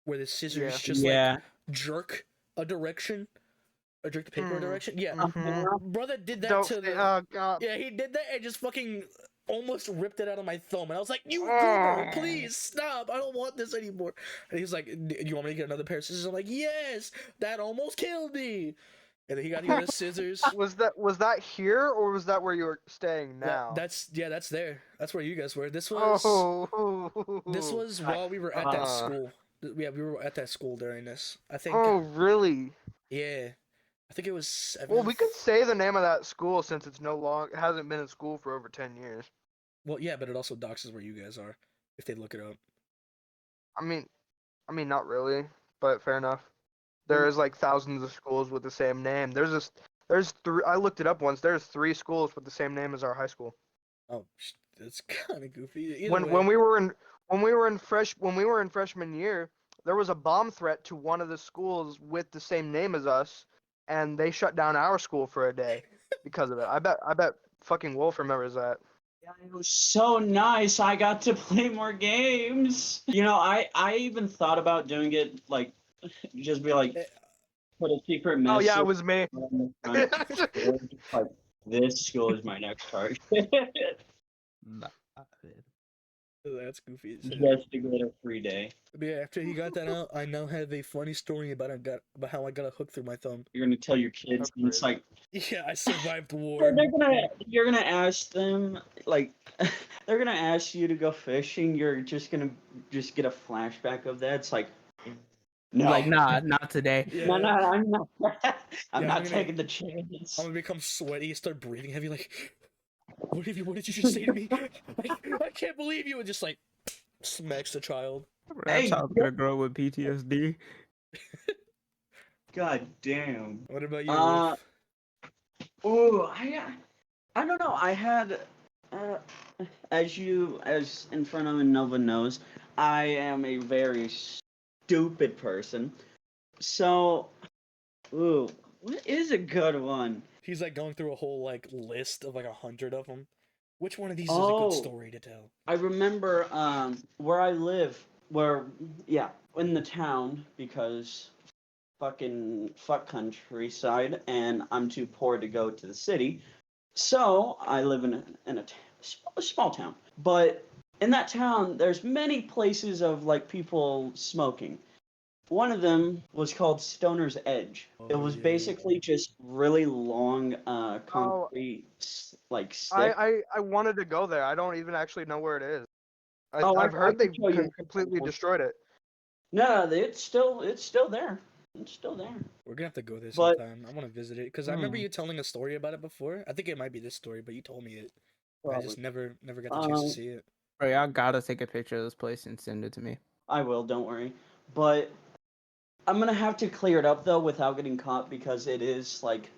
where the scissors just like jerk a direction? or drink the paper direction. Yeah, Mhm. brother did that Don't to say, the. oh god. Yeah, he did that and just fucking almost ripped it out of my thumb. And I was like, "You goober, Oh. please stop! I don't want this anymore." And he's like, "Do you want me to get another pair of scissors?" I'm like, "Yes, that almost killed me." And then he got the scissors. Was that here or was that where you were staying now? That's there. That's where you guys were. This Oh. was while we were at that Uh, school. Yeah, we were at that school during this. I think. oh really? Yeah, I think it was Well, seventh. we could say the name of that school since it's no long it hasn't been in school for over 10 years. Well, yeah, but it also doxes where you guys are if they look it up. I mean, not really, but fair enough. Well, There's like thousands of schools with the same name. There's three. I looked it up once. There's 3 schools with the same name as our high school. oh, that's kind of goofy. Either When way, when we were in freshman year, there was a bomb threat to one of the schools with the same name as us, and they shut down our school for a day because of it. I bet fucking Wolf remembers that. Yeah, it was so nice. I got to play more games. I even thought about doing it like just be like eh, put a secret Oh yeah, it message was me. on the front door, just like this school is my next target. Nah, that's goofy as hell. Just to get a free day. But yeah, after he got that out, I now have a funny story about how I got a hook through my thumb. You're gonna tell your kids, That's and it's crazy. like Yeah, I survived war. you're gonna ask them like they're gonna ask you to go fishing. You're just gonna just get a flashback of that. It's like no, like, nah, not today. no, Yeah, I'm not. I'm Yeah, not I'm gonna- taking the chance. I'm gonna become sweaty, start breathing heavy, like, what did you just say to me? I can't believe you, and just like smacks the child. That Hey, child's gonna grow with PTSD. God damn. What about you? Uh, Wolf? Oh, I don't know. I had, as Inferno and Nova knows, I am a very stupid person. So, ooh, what is a good one? He's like going through a whole like list of like 100 of them. Which one of these is a Oh. good story to tell? I remember where I live, in the town because fuck countryside, and I'm too poor to go to the city. So I live in a small town, but in that town, there's many places of like people smoking. One of them was called Stoner's Edge. It Oh, was yeah. basically just really long Oh, concrete like stick. I wanted to go there. I don't even actually know where it is. Oh, I've I heard can they've show you. completely destroyed it. No, it's still there. It's still there. We're gonna have to go there But sometime. I want to visit it because I remember you telling a story about it before. I think it might be this story, but you told me it. I just never got the chance to see it. Bro, y'all gotta take a picture of this place and send it to me. I will. Don't worry. But I'm gonna have to clear it up though without getting caught because it is like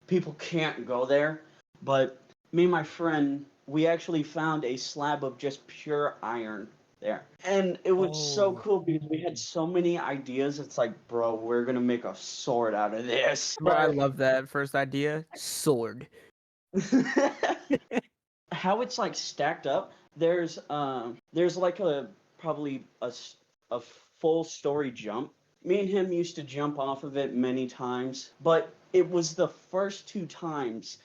people can't go there. But me and my friend, we actually found a slab of just pure iron there, and it was so Oh. cool because we had so many ideas. It's like, bro, we're gonna make a sword out of this. Bro, I love that first idea. Sword. How it's like stacked up. There's like probably a full story jump. Me and him used to jump off of it many times, but it was the first 2 times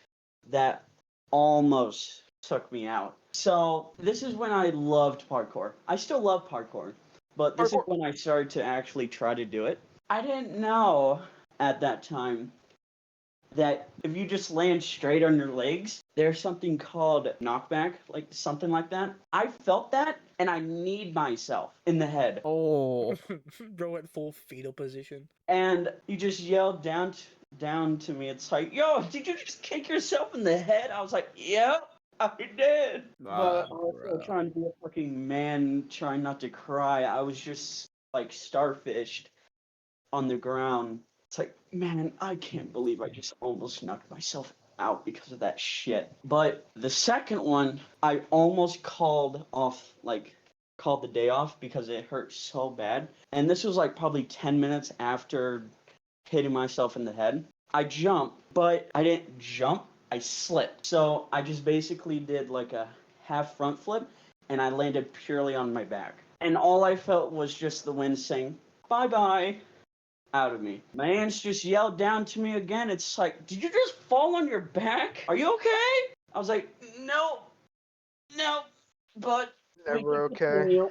that almost took me out. So this is when I loved parkour. I still love parkour, but this is Parkour- when I started to actually try to do it. I didn't know at that time that if you just land straight on your legs, there's something called knockback, like something like that. I felt that, and I kneed myself in the head. Oh, Bro at full fetal position. And you just yelled down to me. It's like, yo, did you just kick yourself in the head? I was like, yep, I did. But I was still bro. trying to be a fucking man, trying not to cry. I was just like starfished on the ground. It's like, man, I can't believe I just almost knocked myself out because of that shit. But the second one, I almost called the day off because it hurt so bad. And this was like probably 10 minutes after hitting myself in the head. I jumped, but I didn't jump, I slipped. So I just basically did like a half front flip and I landed purely on my back. And all I felt was just the wind saying, bye bye. out of me. My aunts just yelled down to me again. It's like, did you just fall on your back? Are you okay? I was like, no, no, but we can Never okay. continue.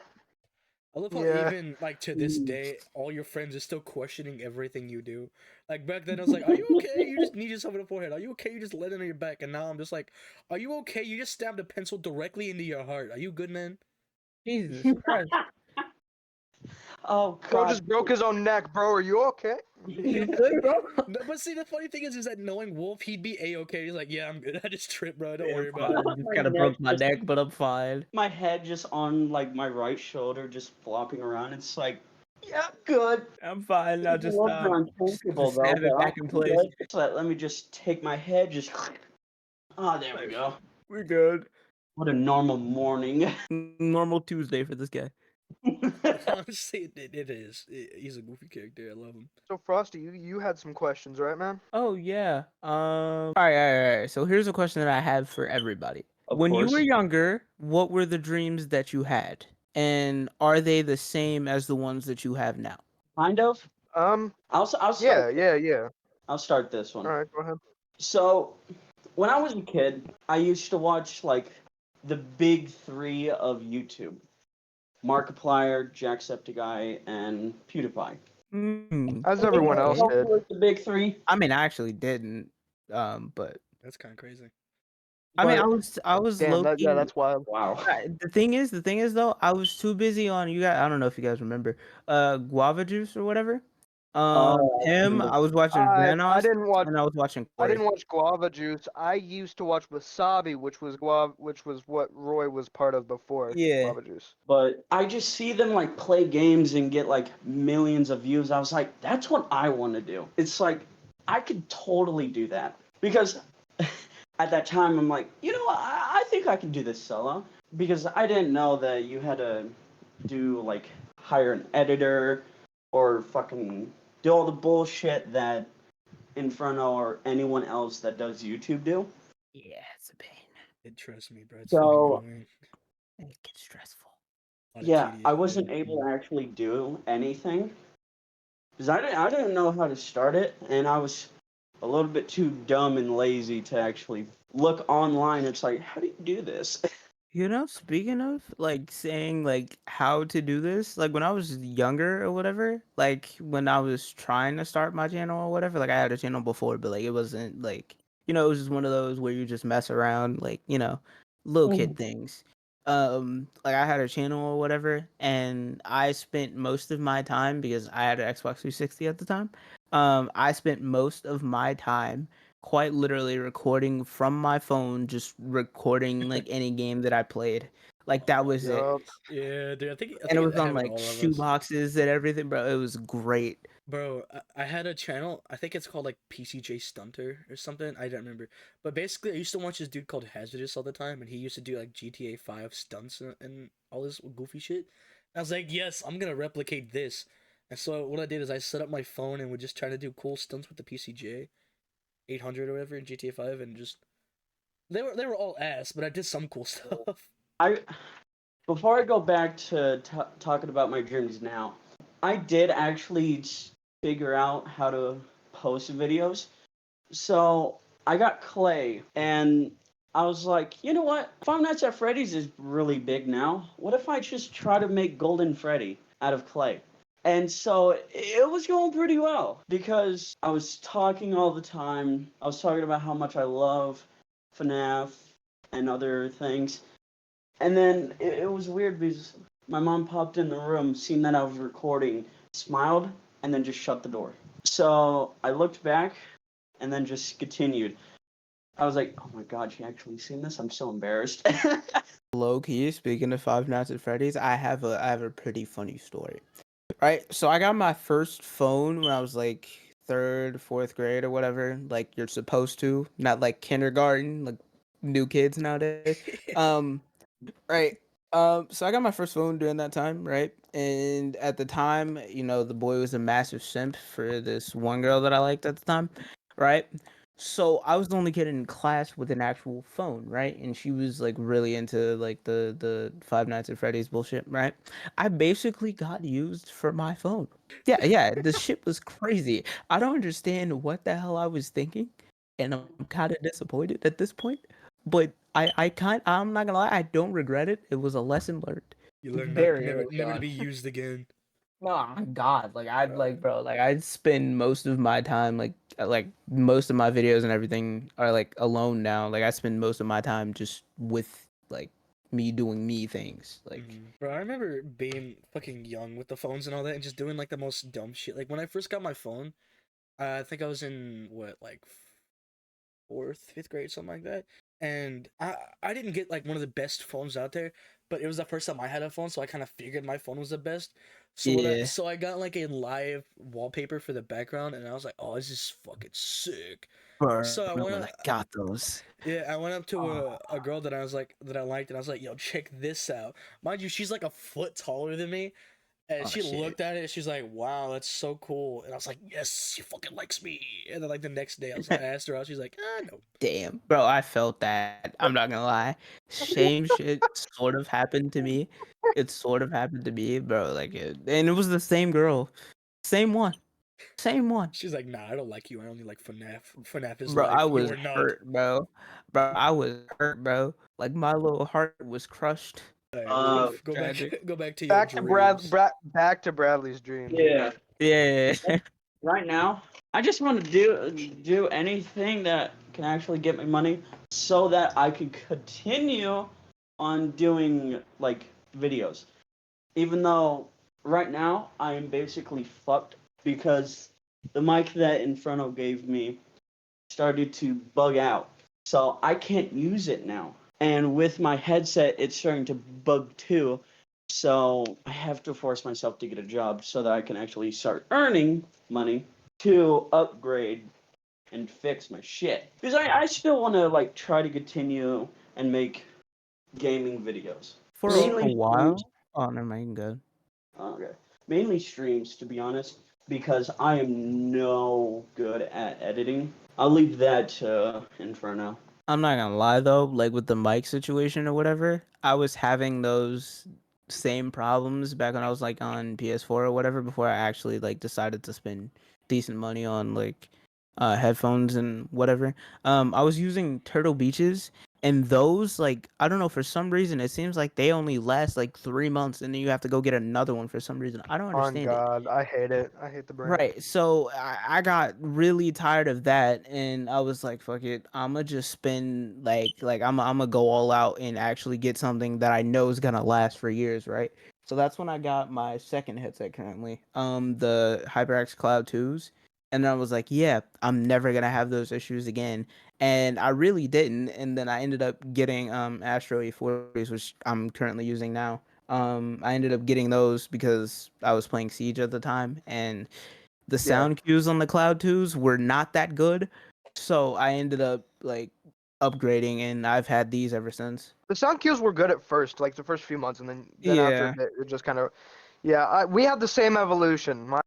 I love how Yeah. even like to this day, all your friends are still questioning everything you do. Like back then, I was like, "Are you okay? You just need yourself in the forehead. Are you okay? You just landed on your back." And now I'm just like, "Are you okay? You just stabbed a pencil directly into your heart. Are you good, man?" Jesus Christ. Oh Bro God. just broke his own neck, bro. Are you okay? You good, bro? No, but see, the funny thing is that knowing Wolf, he'd be a-okay. He's like, "Yeah, I'm good. I just tripped, bro. Don't Yeah, worry I'm about it." fine. Just My kind of neck broke my just- neck, but I'm fine. My head just on like my right shoulder, just flopping around. It's like, yeah, good. I'm fine. I'll It's a just little bit uncomfortable just though. snap it But back in I'm place. good. So let me just take my head, just. Oh, there we go. We're good. What a normal morning. Normal Tuesday for this guy. Honestly, it is. He's a goofy character. I love him. So Frosty, you had some questions, right, man? Oh yeah. All right. So here's a question that I have for everybody. Of When you course. were younger, what were the dreams that you had? And are they the same as the ones that you have now? Kind of. I'll Yeah, start. yeah. I'll start this one. All right, go ahead. So, when I was a kid, I used to watch like the big three of YouTube: Markiplier, Jacksepticeye, and PewDiePie. As everyone else Those did. were the big three. I mean, I actually didn't. But That's kind of crazy. I mean, But I was Damn, low key. that's wild. wow. The thing is though, I was too busy on you guys. I don't know if you guys remember, Guava Juice or whatever. Oh, Him. I was watching I Xanos, didn't watch and I was watching I Corey. didn't watch Guava Juice. I used to watch Wasabi, which was what Roy was part of before Yeah. Guava Juice. But I just see them like play games and get like millions of views. I was like, that's what I want to do. It's like I could totally do that because at that time I'm like, I think I can do this solo because I didn't know that you had to do like hire an editor or fucking do all the bullshit that Inferno or anyone else that does YouTube do. Yeah, it's a pain. Trust me, bro. It's So- fucking annoying. It gets stressful. A lot of Yeah, tedious I shit. wasn't able to actually do anything because I didn't know how to start it, and I was a little bit too dumb and lazy to actually look online. It's like, how do you do this? You know, speaking of like saying like how to do this, like when I was younger or whatever, like when I was trying to start my channel or whatever, like I had a channel before, but like it wasn't like, it was just one of those where you just mess around, like, little kid things. Like I had a channel or whatever, and I spent most of my time because I had an Xbox 360 at the time. I spent most of my time quite literally recording from my phone, just recording like any game that I played. Like that was it. Yup. Yeah, dude. I think And it was it on happened to like all of us. shoe boxes and everything, bro. It was great. Bro, I had a channel. I think it's called like PCJ Stunter or something. I don't remember. But basically, I used to watch this dude called Hazardous all the time, and he used to do like GTA 5 stunts and all this goofy shit. And I was like, yes, I'm gonna replicate this. And so what I did is I set up my phone and would just try to do cool stunts with the PCJ 800 or whatever in GTA 5, and just they were all ass, but I did some cool stuff. Before I go back to talking about my dreams now, I did actually figure out how to post videos. So I got Clay, and I was like, you know what? Five Nights at Freddy's is really big now. What if I just try to make Golden Freddy out of clay? And so it was going pretty well because I was talking all the time. I was talking about how much I love FNAF and other things. And then it was weird because my mom popped in the room, seen that I was recording, smiled, and then just shut the door. So I looked back and then just continued. I was like, oh my god, she actually seen this? I'm so embarrassed. Low key, speaking of Five Nights at Freddy's, I have a pretty funny story. Right? So I got my first phone when I was like third, fourth grade or whatever. Like you're supposed to, not like kindergarten, like new kids nowadays. Right. So I got my first phone during that time, right? And at the time, the boy was a massive simp for this one girl that I liked at the time, right? So I was the only kid in class with an actual phone, right? And she was like really into like the Five Nights at Freddy's bullshit, right? I basically got used for my phone. Yeah, yeah, the shit was crazy. I don't understand what the hell I was thinking, and I'm kind of disappointed at this point. But I'm not gonna lie, I don't regret it. It was a lesson learned You learn not very never early never to on. be used again. Oh my God, like I'd Uh, like, bro, like I'd spend most of my time like most of my videos and everything are like alone now. Like I spend most of my time just with like me doing me things. Like Bro, I remember being fucking young with the phones and all that, and just doing like the most dumb shit. Like when I first got my phone, I think I was in what, like fourth, fifth grade, something like that. And I didn't get like one of the best phones out there, but it was the first time I had a phone, so I kind of figured my phone was the best. yeah, So I got like a live wallpaper for the background, and I was like, oh, this is fucking sick. bro, So when I got those. yeah, I went up to Oh a girl that I was like that I liked, and I was like, yo, check this out. Mind you, she's like a foot taller than me, and oh she shit. looked at it and she's like, wow, that's so cool. And I was like, yes, she fucking likes me. And then like the next day I asked her out, she's like, ah, no. Damn, bro, I felt that. I'm not gonna lie. Same shit sort of happened to me. It sort of happened to me, bro. And it was the same girl, same one, same one. She's like, nah, I don't like you. I only like FNAF. FNAF is Bro, I life. was You're not. hurt, bro. Bro, I was hurt, bro. Like my little heart was crushed. Alright, It Uh, was tragic. go back to your Back to dreams. back to Bradley's dreams. yeah. Yeah. Right now, I just want to do anything that can actually get me money, so that I could continue on doing like videos. Even though right now I am basically fucked because the mic that Inferno gave me started to bug out. So I can't use it now. And with my headset, it's starting to bug too. So I have to force myself to get a job so that I can actually start earning money to upgrade and fix my shit. Because I still want to like try to continue and make gaming videos. For a Mainly streams. while. Oh, never mind. Good. Okay. Mainly streams, to be honest, because I am no good at editing. I'll leave that to Inferno. I'm not gonna lie though, like with the mic situation or whatever, I was having those same problems back when I was like on PS4 or whatever before I actually like decided to spend decent money on like headphones and whatever. I was using Turtle Beaches and those like I don't know for some reason it seems like they only last like 3 months and then you have to go get another one for some reason. I don't On understand it. God, I hate it. I hate the brand. Right. So I got really tired of that and I was like, fuck it. I'ma just spend like I'm gonna go all out and actually get something that I know is gonna last for years, right? So that's when I got my second headset currently. The HyperX Cloud 2s. And then I was like, yeah, I'm never gonna have those issues again. And I really didn't. And then I ended up getting Astro E40s, which I'm currently using now. I ended up getting those because I was playing Siege at the time and the Yeah, sound cues on the Cloud 2s were not that good. So I ended up like upgrading and I've had these ever since. the sound cues were good at first, like the first few months, and then after a Yeah. bit, it just kind of, yeah. We had the same evolution. My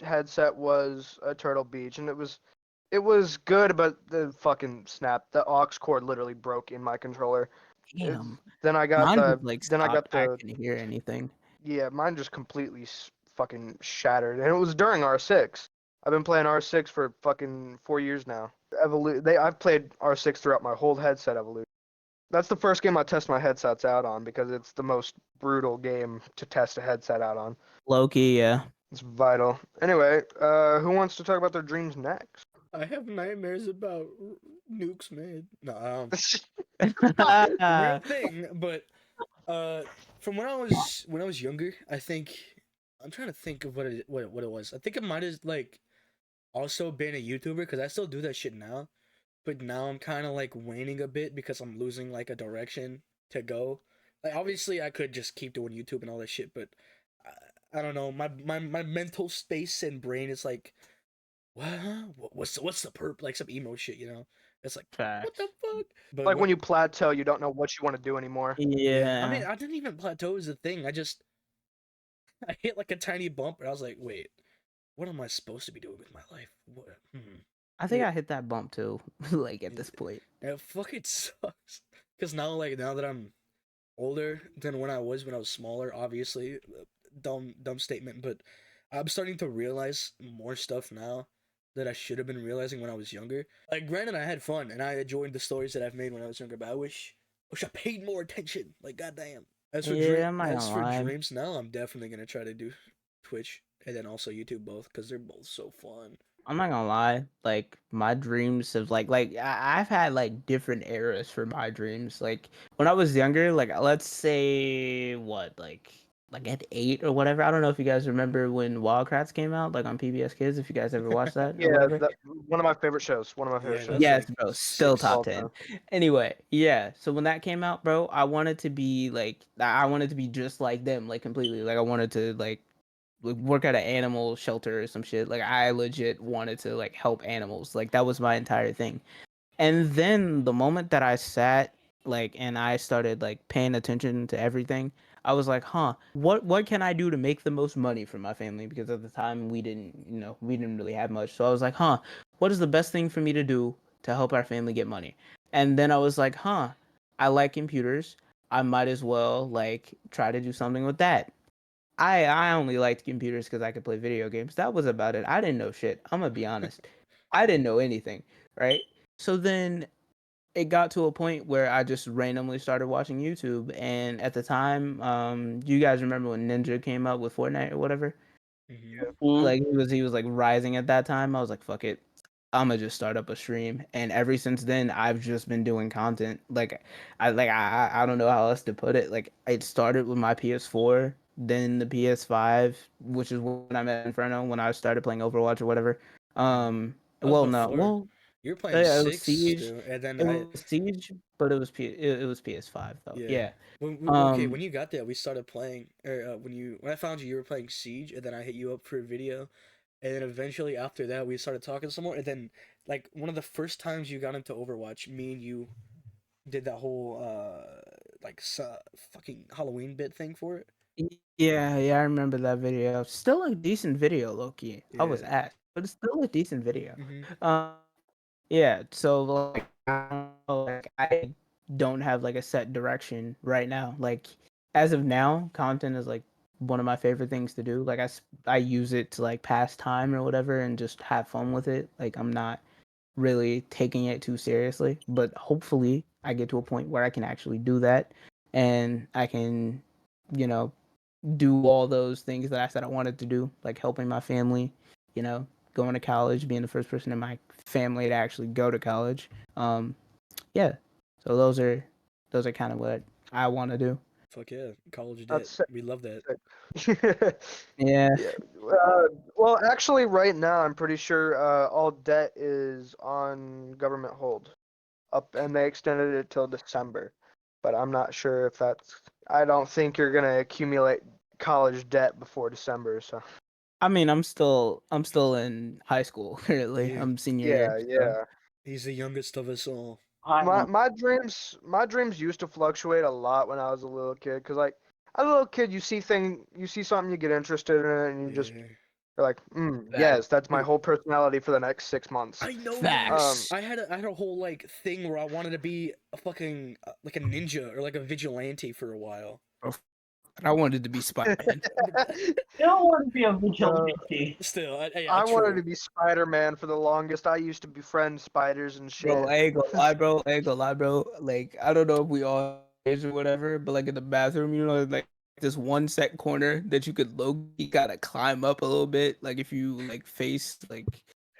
headset was a Turtle Beach, and it was good, but the fucking snap, the aux cord literally broke in my controller. Damn. Then I got Mine just the like then I stopped. got I the couldn't hear anything. yeah, mine just completely fucking shattered, and it was during R6. I've been playing R6 for fucking 4 years now. I've played R6 throughout my whole headset evolution. That's the first game I test my headsets out on because it's the most brutal game to test a headset out on. Loki, yeah. It's vital. Anyway, who wants to talk about their dreams next? I have nightmares about nukes, man. No, real Yeah. thing. But from when I was younger, I think I'm trying to think of what it was. I think it might have like also been a YouTuber because I still do that shit now. But now I'm kind of like waning a bit because I'm losing like a direction to go. Like obviously I could just keep doing YouTube and all that shit, but I don't know. My mental space and brain is like, what? What's the perp? Like some emo shit, you know? It's like, what the Facts. fuck? But Like what? when you plateau, you don't know what you want to do anymore. Yeah, I Yeah. mean, I didn't even plateau as a thing. I just I hit like a tiny bump, and I was like, wait, what am I supposed to be doing with my life? What? I think I hit that bump too, like at It, this point. it fucking sucks. Cause now, like now that I'm older than when I was smaller, obviously, dumb statement, but I'm starting to realize more stuff now that I should have been realizing when I was younger. Like, granted, I had fun and I enjoyed the stories that I've made when I was younger, but wish I paid more attention. Like, goddamn. Yeah, I'm not As gonna for lie. dreams now, I'm definitely gonna try to do Twitch and then also YouTube both because they're both so fun. I'm not gonna lie. Like my dreams have I've had like different eras for my dreams. Like when I was younger, like let's say what like at 8 or whatever. I don't know if you guys remember when Wildcrats came out, like on PBS Kids. If you guys ever watched that or Yeah, whatever. that one of my favorite shows. One of my favorite Yeah, shows. that's Yes, like bro. Still six. top All 10. time. Anyway, yeah. So when that came out, bro, I wanted to be like I wanted to be just like them, like completely. Like I wanted to like work at an animal shelter or some shit. Like I legit wanted to like help animals. Like that was my entire thing. And then the moment that I sat like and I started like paying attention to everything, I was like, "Huh, what can I do to make the most money for my family?" Because at the time we didn't really have much. So I was like, "Huh, what is the best thing for me to do to help our family get money?" And then I was like, "Huh, I like computers. I might as well like try to do something with that." I only liked computers because I could play video games. That was about it. I didn't know shit. I'm gonna be honest. I didn't know anything, right? So then it got to a point where I just randomly started watching YouTube, and at the time, do you guys remember when Ninja came out with Fortnite or whatever? Mm-hmm. Mm. Like he was like rising at that time. I was like, fuck it. I'm gonna just start up a stream, and ever since then, I've just been doing content. I don't know how else to put it. Like it started with my PS4, then the PS5, which is when I met Inferno when I started playing Overwatch or whatever. Mm-hmm. That was Well, no, before. well, You're playing yeah, it was six Siege. still, and then It was Siege, but it was PS5 though. yeah. Yeah. Okay, Um, when you got there, we started playing. Or when I found you, you were playing Siege, and then I hit you up for a video, and then eventually after that, we started talking some more, and then like one of the first times you got into Overwatch, me and you did that whole fucking Halloween bit thing for it. yeah, I remember that video. Still a decent video, low key. I was Yeah. asked, but it's still a decent video. Mm-hmm. Um, yeah. So like, I don't know, like I don't have like a set direction right now. Like as of now, content is like one of my favorite things to do. Like I use it to like pass time or whatever and just have fun with it. Like I'm not really taking it too seriously, but hopefully I get to a point where I can actually do that and I can, you know, do all those things that I said I wanted to do, like helping my family, you know, going to college, being the first person in my family to actually go to college. Um, yeah. So those are kind of what I want to do. Fuck yeah, college debt. That's sick. We love that. Yeah. Yeah. Uh, well, actually, right now, I'm pretty sure all debt is on government hold up, and they extended it till December. But I'm not sure if that's. I don't think you're gonna accumulate college debt before December. So. I mean, I'm still in high school currently. Yeah, I'm senior year. Yeah, So. yeah. he's the youngest of us all. I My am. my dreams used to fluctuate a lot when I was a little kid, cause like as a little kid, you see something, you get interested in it, and you just Yeah. you're like, Facts. yes, that's my Dude, whole personality for the next 6 months. I know you were. Facts. I had a whole like thing where I wanted to be a fucking like a ninja or like a vigilante for a while. I wanted to be Spider-Man. Still want to be a Uh, vigilante. Still, yeah, I wanted true. to be Spider-Man for the longest. I used to befriend spiders and Bro, shit. I ain't gonna lie, bro. I ain't gonna lie, bro. Like, I don't know if we all is or whatever, but like in the bathroom, like this one set corner that you could you gotta climb up a little bit. Like if you like face like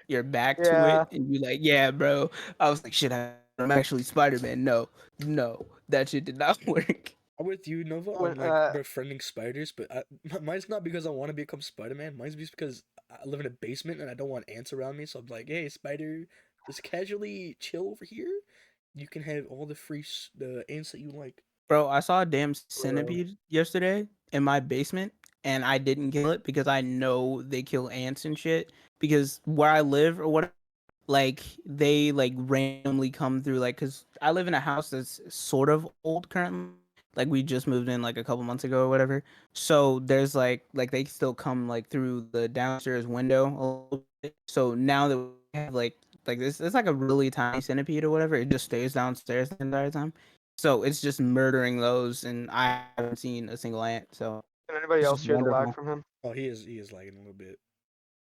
your back to Yeah, it and you like, yeah, bro. I was like, shit, I'm actually Spider-Man. No, that shit did not work. I'm with you, Nova, on when like befriending spiders, but mine's not because I want to become Spider-Man. Mine's just because I live in a basement and I don't want ants around me. So I'm like, hey, spider, just casually chill over here. You can have all the the ants that you like. Bro, I saw a damn uh, centipede yesterday in my basement and I didn't kill it because I know they kill ants and shit. Because where I live or whatever, like they like randomly come through, like, because I live in a house that's sort of old currently. Like we just moved in like a couple months ago or whatever. So there's like they still come like through the downstairs window a little bit. So now that we have like like this. It's like a really tiny centipede or whatever. It just stays downstairs the entire time. So it's just murdering those, and I haven't seen a single ant. So Can anybody it's else just hear the lag wonderful. from him? Oh, he is lagging a little bit,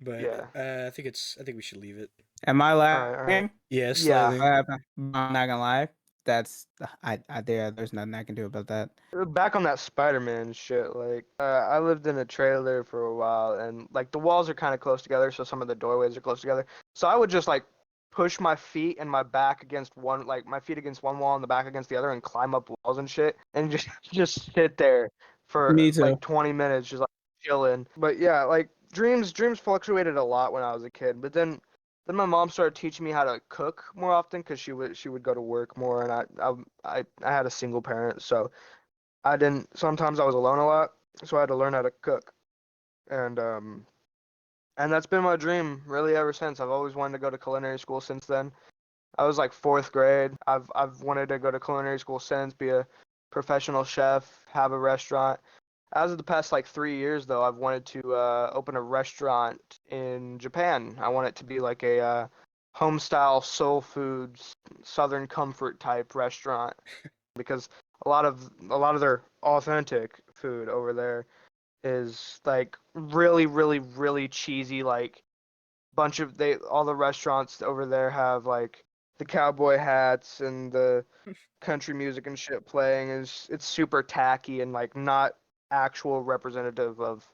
but Yeah. I think we should leave it. Am I All right. lagging? Yeah, it's Yeah. slightly. What happened? I'm not gonna lie. That's there's nothing I can do about that. Back on that Spider-Man shit, like I lived in a trailer for a while, and like the walls are kind of close together, so some of the doorways are close together. So I would just like push my feet and my back against one, like my feet against one wall and the back against the other, and climb up walls and shit, and just just sit there for Me too. like 20 minutes, just like chilling. But yeah, like dreams fluctuated a lot when I was a kid, but then my mom started teaching me how to cook more often because she would go to work more, and I had a single parent, so I didn't. Sometimes I was alone a lot, so I had to learn how to cook, and and that's been my dream really ever since. I've always wanted to go to culinary school since then. I was like fourth grade. I've wanted to go to culinary school since, be a professional chef, have a restaurant. As of the past like 3 years, though, I've wanted to open a restaurant in Japan. I want it to be like a home style soul foods, southern comfort type restaurant because a lot of their authentic food over there is like really really really cheesy, like bunch of they all the restaurants over there have like the cowboy hats and the country music and shit playing. Is it's super tacky and like not actual representative of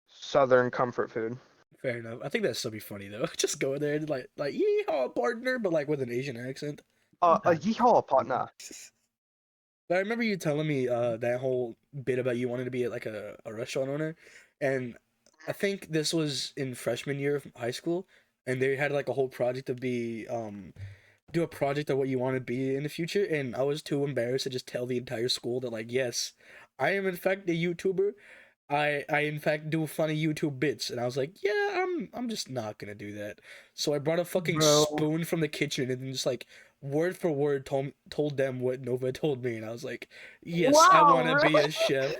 southern comfort food. Fair enough. I think that'd still be funny though. Just go in there and like yeehaw partner, but like with an Asian accent. A yeehaw partner. But I remember you telling me that whole bit about you wanted to be like a restaurant owner, and I think this was in freshman year of high school, and they had like a whole project to be do a project of what you want to be in the future, and I was too embarrassed to just tell the entire school that like yes, I am in fact a YouTuber. I in fact do funny YouTube bits, and I was like, yeah, I'm just not gonna do that. So I brought a fucking Bro. spoon from the kitchen and then just like word for word told them what Nova told me, and I was like, yes, I Wow, want to be really? a chef.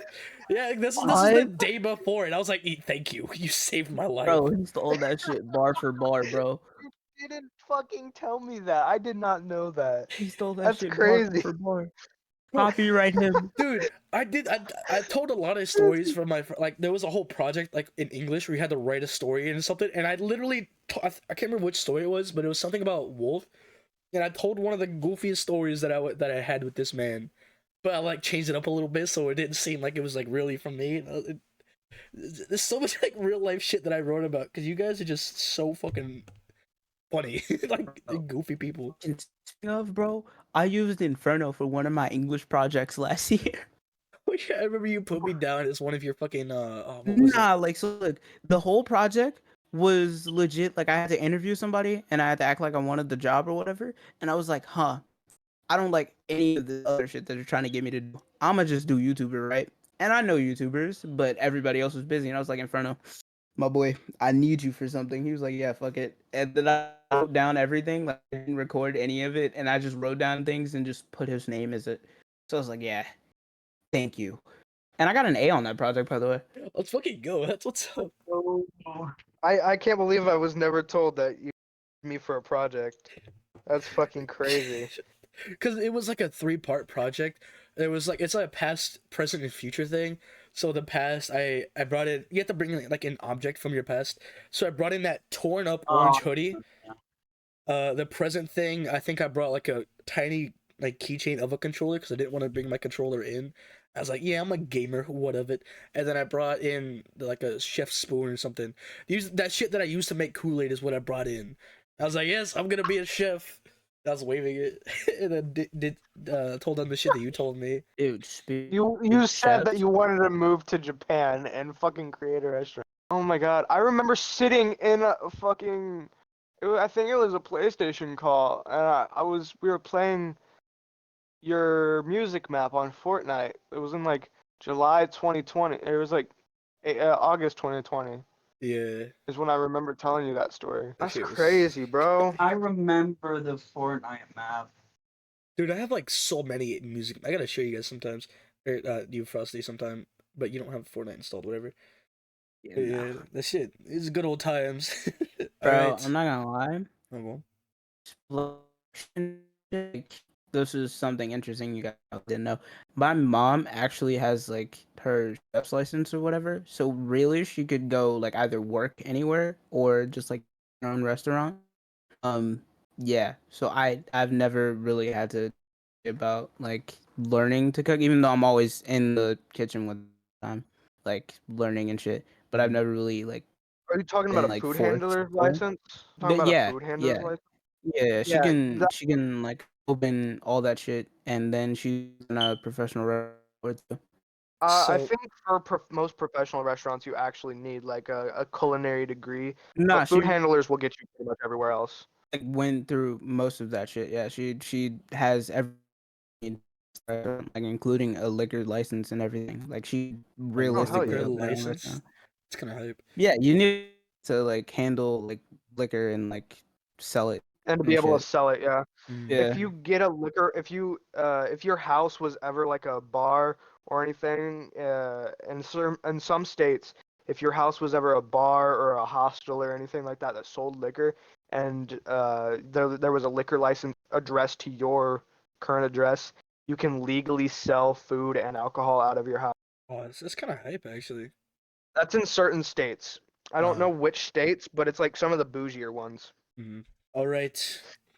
Yeah, this is the What? day before, and I was like, thank you, you saved my life. Bro, he stole that shit bar for bar, bro. You didn't fucking tell me that. I did not know that. He stole that That's shit bar crazy. for bar. Well, Copyright him. dude, I told a lot of stories from like there was a whole project like in English where you had to write a story and something, and I literally I can't remember which story it was, but it was something about wolf, and I told one of the goofiest stories that I had with this man, but I like changed it up a little bit so it didn't seem like it was like really from me. There's so much like real life shit that I wrote about because you guys are just so fucking funny, like goofy people. And speaking of, bro, I used Inferno for one of my English projects last year. Oh, yeah, I remember you put me down as one of your fucking what was it? Nah, like so look, the whole project was legit. Like I had to interview somebody and I had to act like I wanted the job or whatever. And I was like, huh, I don't like any of the other shit that they're trying to get me to do. I'ma just do YouTuber, right? And I know YouTubers, but everybody else was busy. And I was like, Inferno, my boy, I need you for something. He was like, yeah, fuck it. And then I wrote down everything. Like I didn't record any of it. And I just wrote down things and just put his name as it. So I was like, yeah, thank you. And I got an A on that project, by the way. Let's fucking go. That's what's up. I can't believe I was never told that you me for a project. That's fucking crazy. Because it was like a 3-part project. It was like it's like a past, present, and future thing. So the past, I brought in. You have to bring in like an object from your past. So I brought in that torn up orange hoodie. The present thing, I think I brought like a tiny like keychain of a controller because I didn't want to bring my controller in. I was like, yeah, I'm a gamer, what of it. And then I brought in like a chef spoon or something. That shit that I used to make Kool-Aid is what I brought in. I was like, yes, I'm gonna be a chef. I was waving it, and then told them the shit that you told me. Dude, You said that you wanted to move to Japan and fucking create a restaurant. Oh my god, I remember sitting in a fucking. I think it was a PlayStation call, and we were playing your music map on Fortnite. It was in like July 2020. It was like August 2020 Yeah, is when I remember telling you that story. that That's shit was. crazy, bro. I remember the Fortnite map. Dude, I have like so many music. I gotta show you guys sometimes. Or you Frosty sometime, but you don't have Fortnite installed, whatever. Yeah, Yeah, that shit is good old times. bro, Alright. I'm not gonna lie. Oh, well. explosion. Like, this is something interesting you guys didn't know. My mom actually has like her chef's license or whatever, so really she could go like either work anywhere or just like her own restaurant. Um, yeah. So I've never really had to about like learning to cook, even though I'm always in the kitchen with time, like learning and shit. But I've never really like Are you talking about been a like food forced handler's to. license? Talking about a Yeah, food handler's yeah, license? yeah. She Yeah, can she can like open all that shit, and then she's in a professional restaurant too. I So think for most professional restaurants, you actually need like a culinary degree, Nah, but food she handlers will get you pretty much everywhere else. like went through most of that shit. Yeah, she has everything, like including a liquor license and everything. Like she a Oh, hell realistically yeah. liquor opened her own license. restaurant. It's kind of hype. Yeah, you need to like handle like liquor and like sell it And to be and able to shit. sell it, yeah. Mm. If Yeah. you get a liquor, if your house was ever like a bar or anything, in some states, if your house was ever a bar or a hostel or anything like that that sold liquor, and there was a liquor license addressed to your current address, you can legally sell food and alcohol out of your house. Oh, it's kind of hype actually. That's in certain states. I don't Uh, know which states, but it's like some of the bougier ones. All right.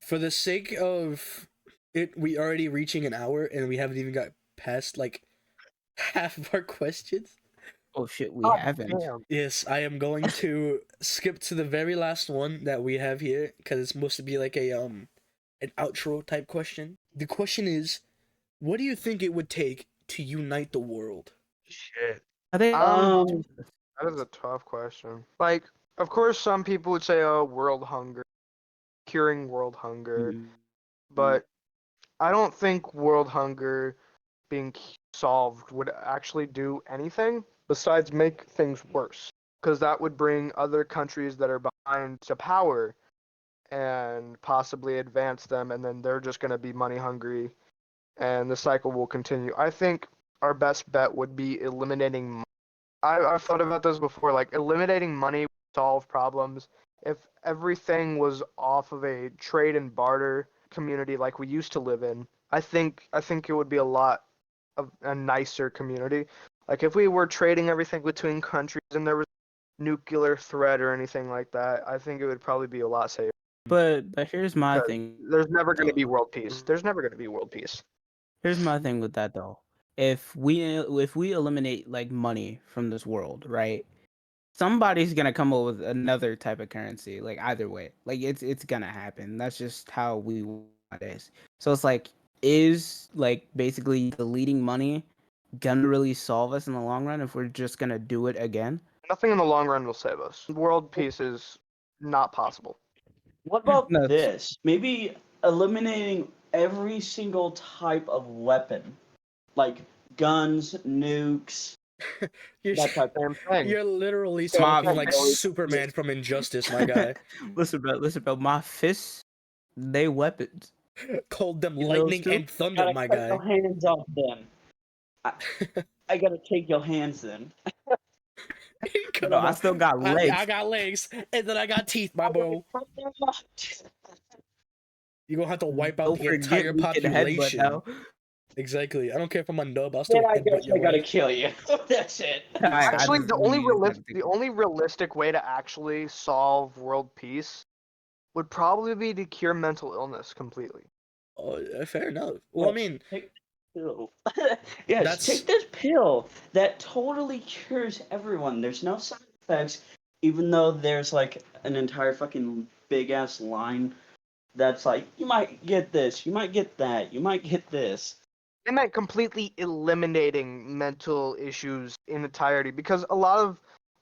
For the sake of it, we already reaching an hour and we haven't even got past like half of our questions. Oh shit, we God haven't. damn. Yes, I am going to skip to the very last one that we have here because it's supposed to be like a an outro type question. The question is, what do you think it would take to unite the world? Shit. I think Um, That is a tough question. Like, of course, some people would say, "Oh, world hunger, curing world hunger," but I don't think world hunger being solved would actually do anything besides make things worse. Because that would bring other countries that are behind to power and possibly advance them, and then they're just going to be money hungry, and the cycle will continue. I think our best bet would be eliminating. I've thought about this before. Like eliminating money would solve problems. If everything was off of a trade and barter community like we used to live in, I think it would be a lot of a nicer community. Like if we were trading everything between countries and there was nuclear threat or anything like that, I think it would probably be a lot safer. but here's my Because thing there's never going to though. be world peace. There's never going to be world peace. Here's my thing with that though. If we eliminate like money from this world, right? Somebody's gonna come up with another type of currency. Like either way, like it's gonna happen. That's just how we nowadays. So it's like, is like basically deleting money gonna really solve us in the long run if we're just gonna do it again? Nothing in the long run will save us. World peace is not possible. what about No, this? Maybe eliminating every single type of weapon, like guns, nukes, You're that type of Same thing. you're literally Same talking thing. like Superman from Injustice, my guy. listen, bro. My fists, they weapons. Called them Get those lightning too? and thunder, Gotta my cut guy. your hands off them. I gotta take your hands then. Cut No, 'em I off. still got I legs. got legs, and then I got teeth, my bro. You're gonna have to wipe out Don't the forget entire we can headbutt population. now. Exactly. I don't care if I'm a nub, I'll Then still I headbutt guess I your gotta ass. kill you. That's it. I Actually, just leave. the only realistic way to actually solve world peace would probably be to cure mental illness completely. Oh, fair enough. Well, I mean, Take this pill. Yes, that's take this pill that totally cures everyone. There's no side effects, even though there's like an entire fucking big ass line that's like, you might get this, you might get that, you might get this. I meant completely eliminating mental issues in entirety because a lot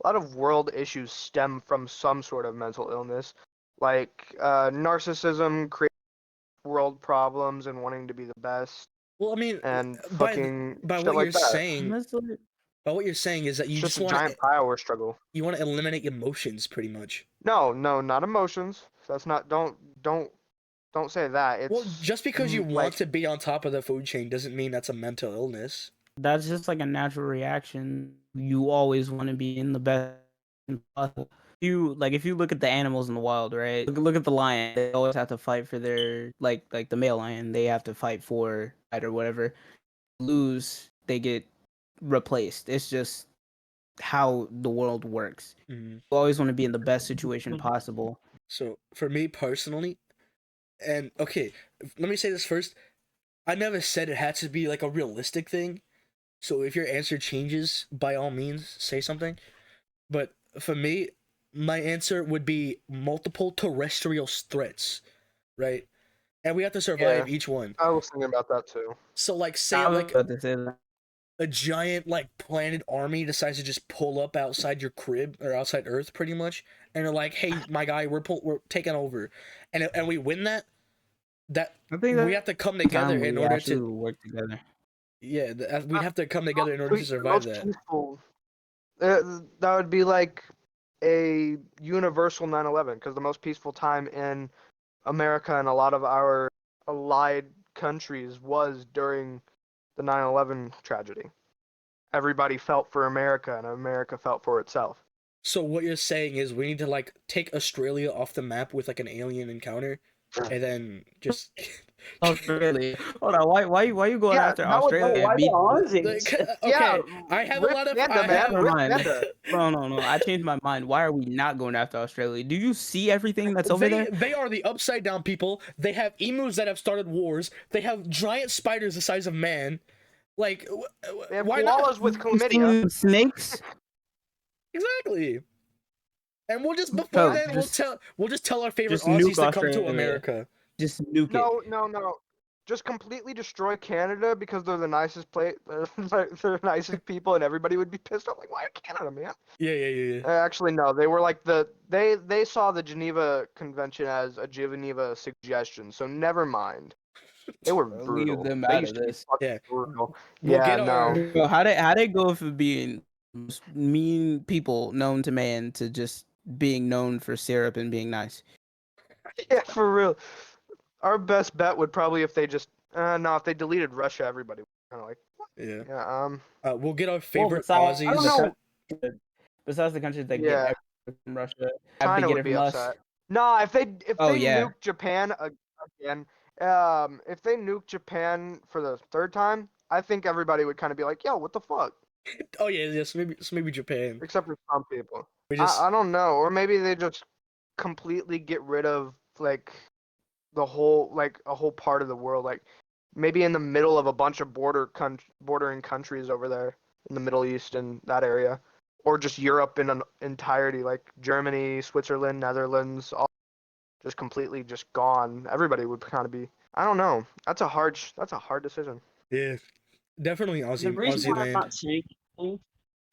of world issues stem from some sort of mental illness, like narcissism, creating world problems, and wanting to be the best, well, I mean, and by fucking by shit what you're like that. saying, Honestly, by what you're saying is that It's you just just a want giant power struggle. you want to eliminate emotions, pretty much. No, no, not emotions. That's not. Don't say that. Well, It's just because you want like to be on top of the food chain doesn't mean that's a mental illness. that's just like a natural reaction. You always want to be in the best possible. if you look at the animals in the wild, right? Look at the lion. They always have to fight for their like the male lion. They have to fight for it or whatever. Lose, they get replaced. It's just how the world works. Mhm. You always want to be in the best situation possible. So for me personally, and okay, let me say this first. I never said it had to be like a realistic thing. So if your answer changes, by all means, say something. But for me, my answer would be multiple terrestrial threats, right? And we have to survive each one. I was thinking about that too. So like say I was like about to say that. a giant like planet army decides to just pull up outside your crib or outside Earth pretty much, and they're like, "Hey, my guy, we're taking over," and we win that. That I think we have to come together in order to work together. yeah. We have to come together in order to survive that. Peaceful, that would be like a universal 9/11 because the most peaceful time in America and a lot of our allied countries was during the 9/11 tragedy. Everybody felt for America and America felt for itself. So what you're saying is we need to like take Australia off the map with like an alien encounter, and then just Australia. Hold on, why you going Yeah, after that would- Australia? Why the Me- Aussies? okay. Yeah, I have a rip lot of Canada, I man, have, rip Mine. Canada. No. I changed my mind. Why are we not going after Australia? Do you see everything that's over there? They are the upside down people. They have emus that have started wars. They have giant spiders the size of man. Like, They have why koalas not? with You chlamydia. seen snakes? Exactly. And we'll just before Bro, then just- we'll just tell our favorite just nuke Aussies to come to Australia. America. Just nuke it. No. Just completely destroy Canada because they're the nicest they're the nicest people, and everybody would be pissed off. Like, why Canada, man? Yeah. Actually, no. They were like they saw the Geneva Convention as a Geneva suggestion, so never mind. They were Leave brutal. them They out used of to be this. fucking Yeah. brutal. We'll Yeah, get our- no. Bro, how they go from being most mean people known to man to just being known for syrup and being nice? Yeah, for real. Our best bet would probably if they just no, if they deleted Russia, everybody would kind of like Yeah. We'll get our favorite besides, I don't Aussies. know. Besides the countries that Yeah. get everything from Russia, have China to get would it be from us. upset. No, if they Oh, yeah. nuke Japan again, if they nuke Japan for the third time, I think everybody would kind of be like, "Yo, what the fuck?" Oh yeah. So maybe Japan. Except for some people. We just I don't know, or maybe they just completely get rid of like the whole a whole part of the world, like maybe in the middle of a bunch of bordering countries over there in the Middle East and that area, or just Europe in an entirety, like Germany, Switzerland, Netherlands, all just completely just gone. Everybody would kind of be. I don't know. That's a hard decision. yeah. Definitely The Aussie reason why I'm land. not saying anything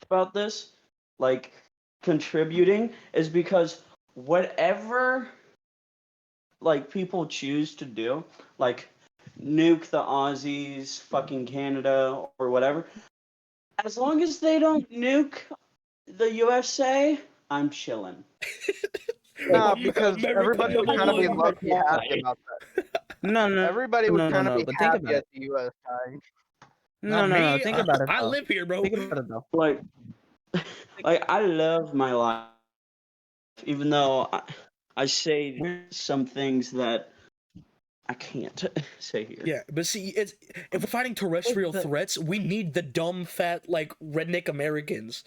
about this, like contributing, is because whatever like people choose to do, like nuke the Aussies, fucking Canada or whatever, as long as they don't nuke the USA, I'm chilling. Nah, America because everybody would kind of be #1. lucky happy about that. No. Everybody would kind of be But think happy about at it. the U.S. dying. Not No. me. Think about it. I Though. live here, bro. Think about it though. Like I love my life, even though I say some things that I can't say here. Yeah, but see, it's if we're fighting terrestrial threats, we need the dumb, fat, like redneck Americans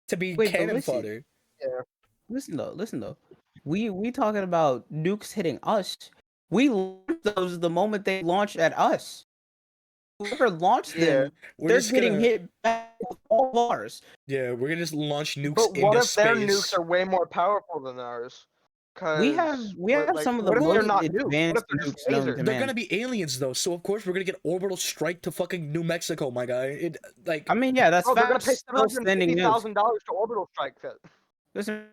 to be Wait, but cannon listen. fodder. Listen though. We talking about nukes hitting us. We launched those the moment they launched at us. Whoever launched them, We're they're just getting gonna hit back with all of ours. yeah, we're gonna just launch nukes But what into if their space. nukes are way more powerful than ours? We have some of the what if they're most not nukes? What advanced if they're just nukes known lasers? to They're man. gonna be aliens though, so of course we're gonna get orbital strike to fucking New Mexico, my guy. It like I mean, yeah, that's Oh, they're gonna pay still sending nukes. $750,000 to orbital strike fit. Listen,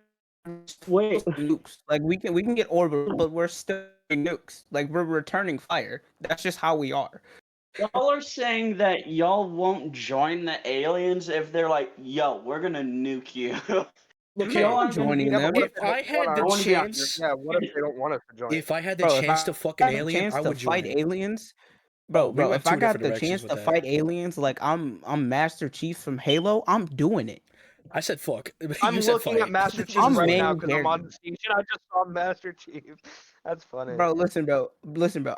Wait, nukes. Like we can get orbital, but we're still nukes. Like we're returning fire. That's just how we are. y'all are saying that y'all won't join the aliens if they're like, "Yo, we're gonna nuke you." look No, here. I'm joining Yeah, but them. what If if they I don't had want the our- wanna be on chance, Yeah, what if they don't want us to join? if I had the Bro, if chance I to fucking got the alien, chance I to would fight join. aliens, Oh, we bro. went If I two got different the directions chance with to that. fight aliens, like I'm Master Chief from Halo, I'm doing it. I said fuck. I'm You said looking fight. at Master Chief I'm right now main because I'm on character. the stage and I just saw Master Chief. That's funny. Bro, listen, bro.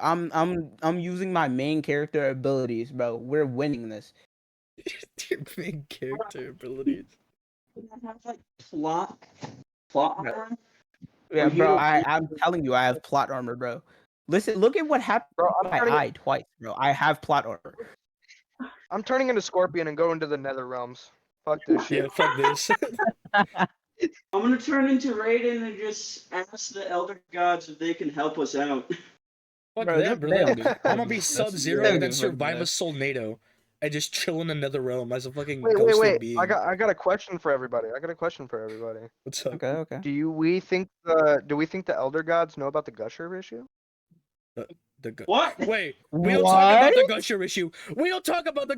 I'm using my main character abilities, bro. We're winning this. Your main character abilities. I have like plot armor. Yeah, When he bro. will beat I'm telling you, I have plot armor, bro. Listen, look at what happened Bro, to my eye twice, bro. I have plot armor. I'm turning into Scorpion and going to the Nether Realms. Fuck this shit. Yeah, fuck this. I'm gonna turn into Raiden and just ask the Elder Gods if they can help us out. Fuck Bro, that, bro. they don't give a I'm fuck gonna be about us. Sub-Zero They and don't then give a fuck survive about a us. Soulnado and just chill in another realm as a fucking Wait, ghostly wait. being. I got a question for everybody. What's up? Okay. Do we think the Elder Gods know about the Gusher issue? The What? Wait, we don't talk What? about the Gusher issue. We don't talk about the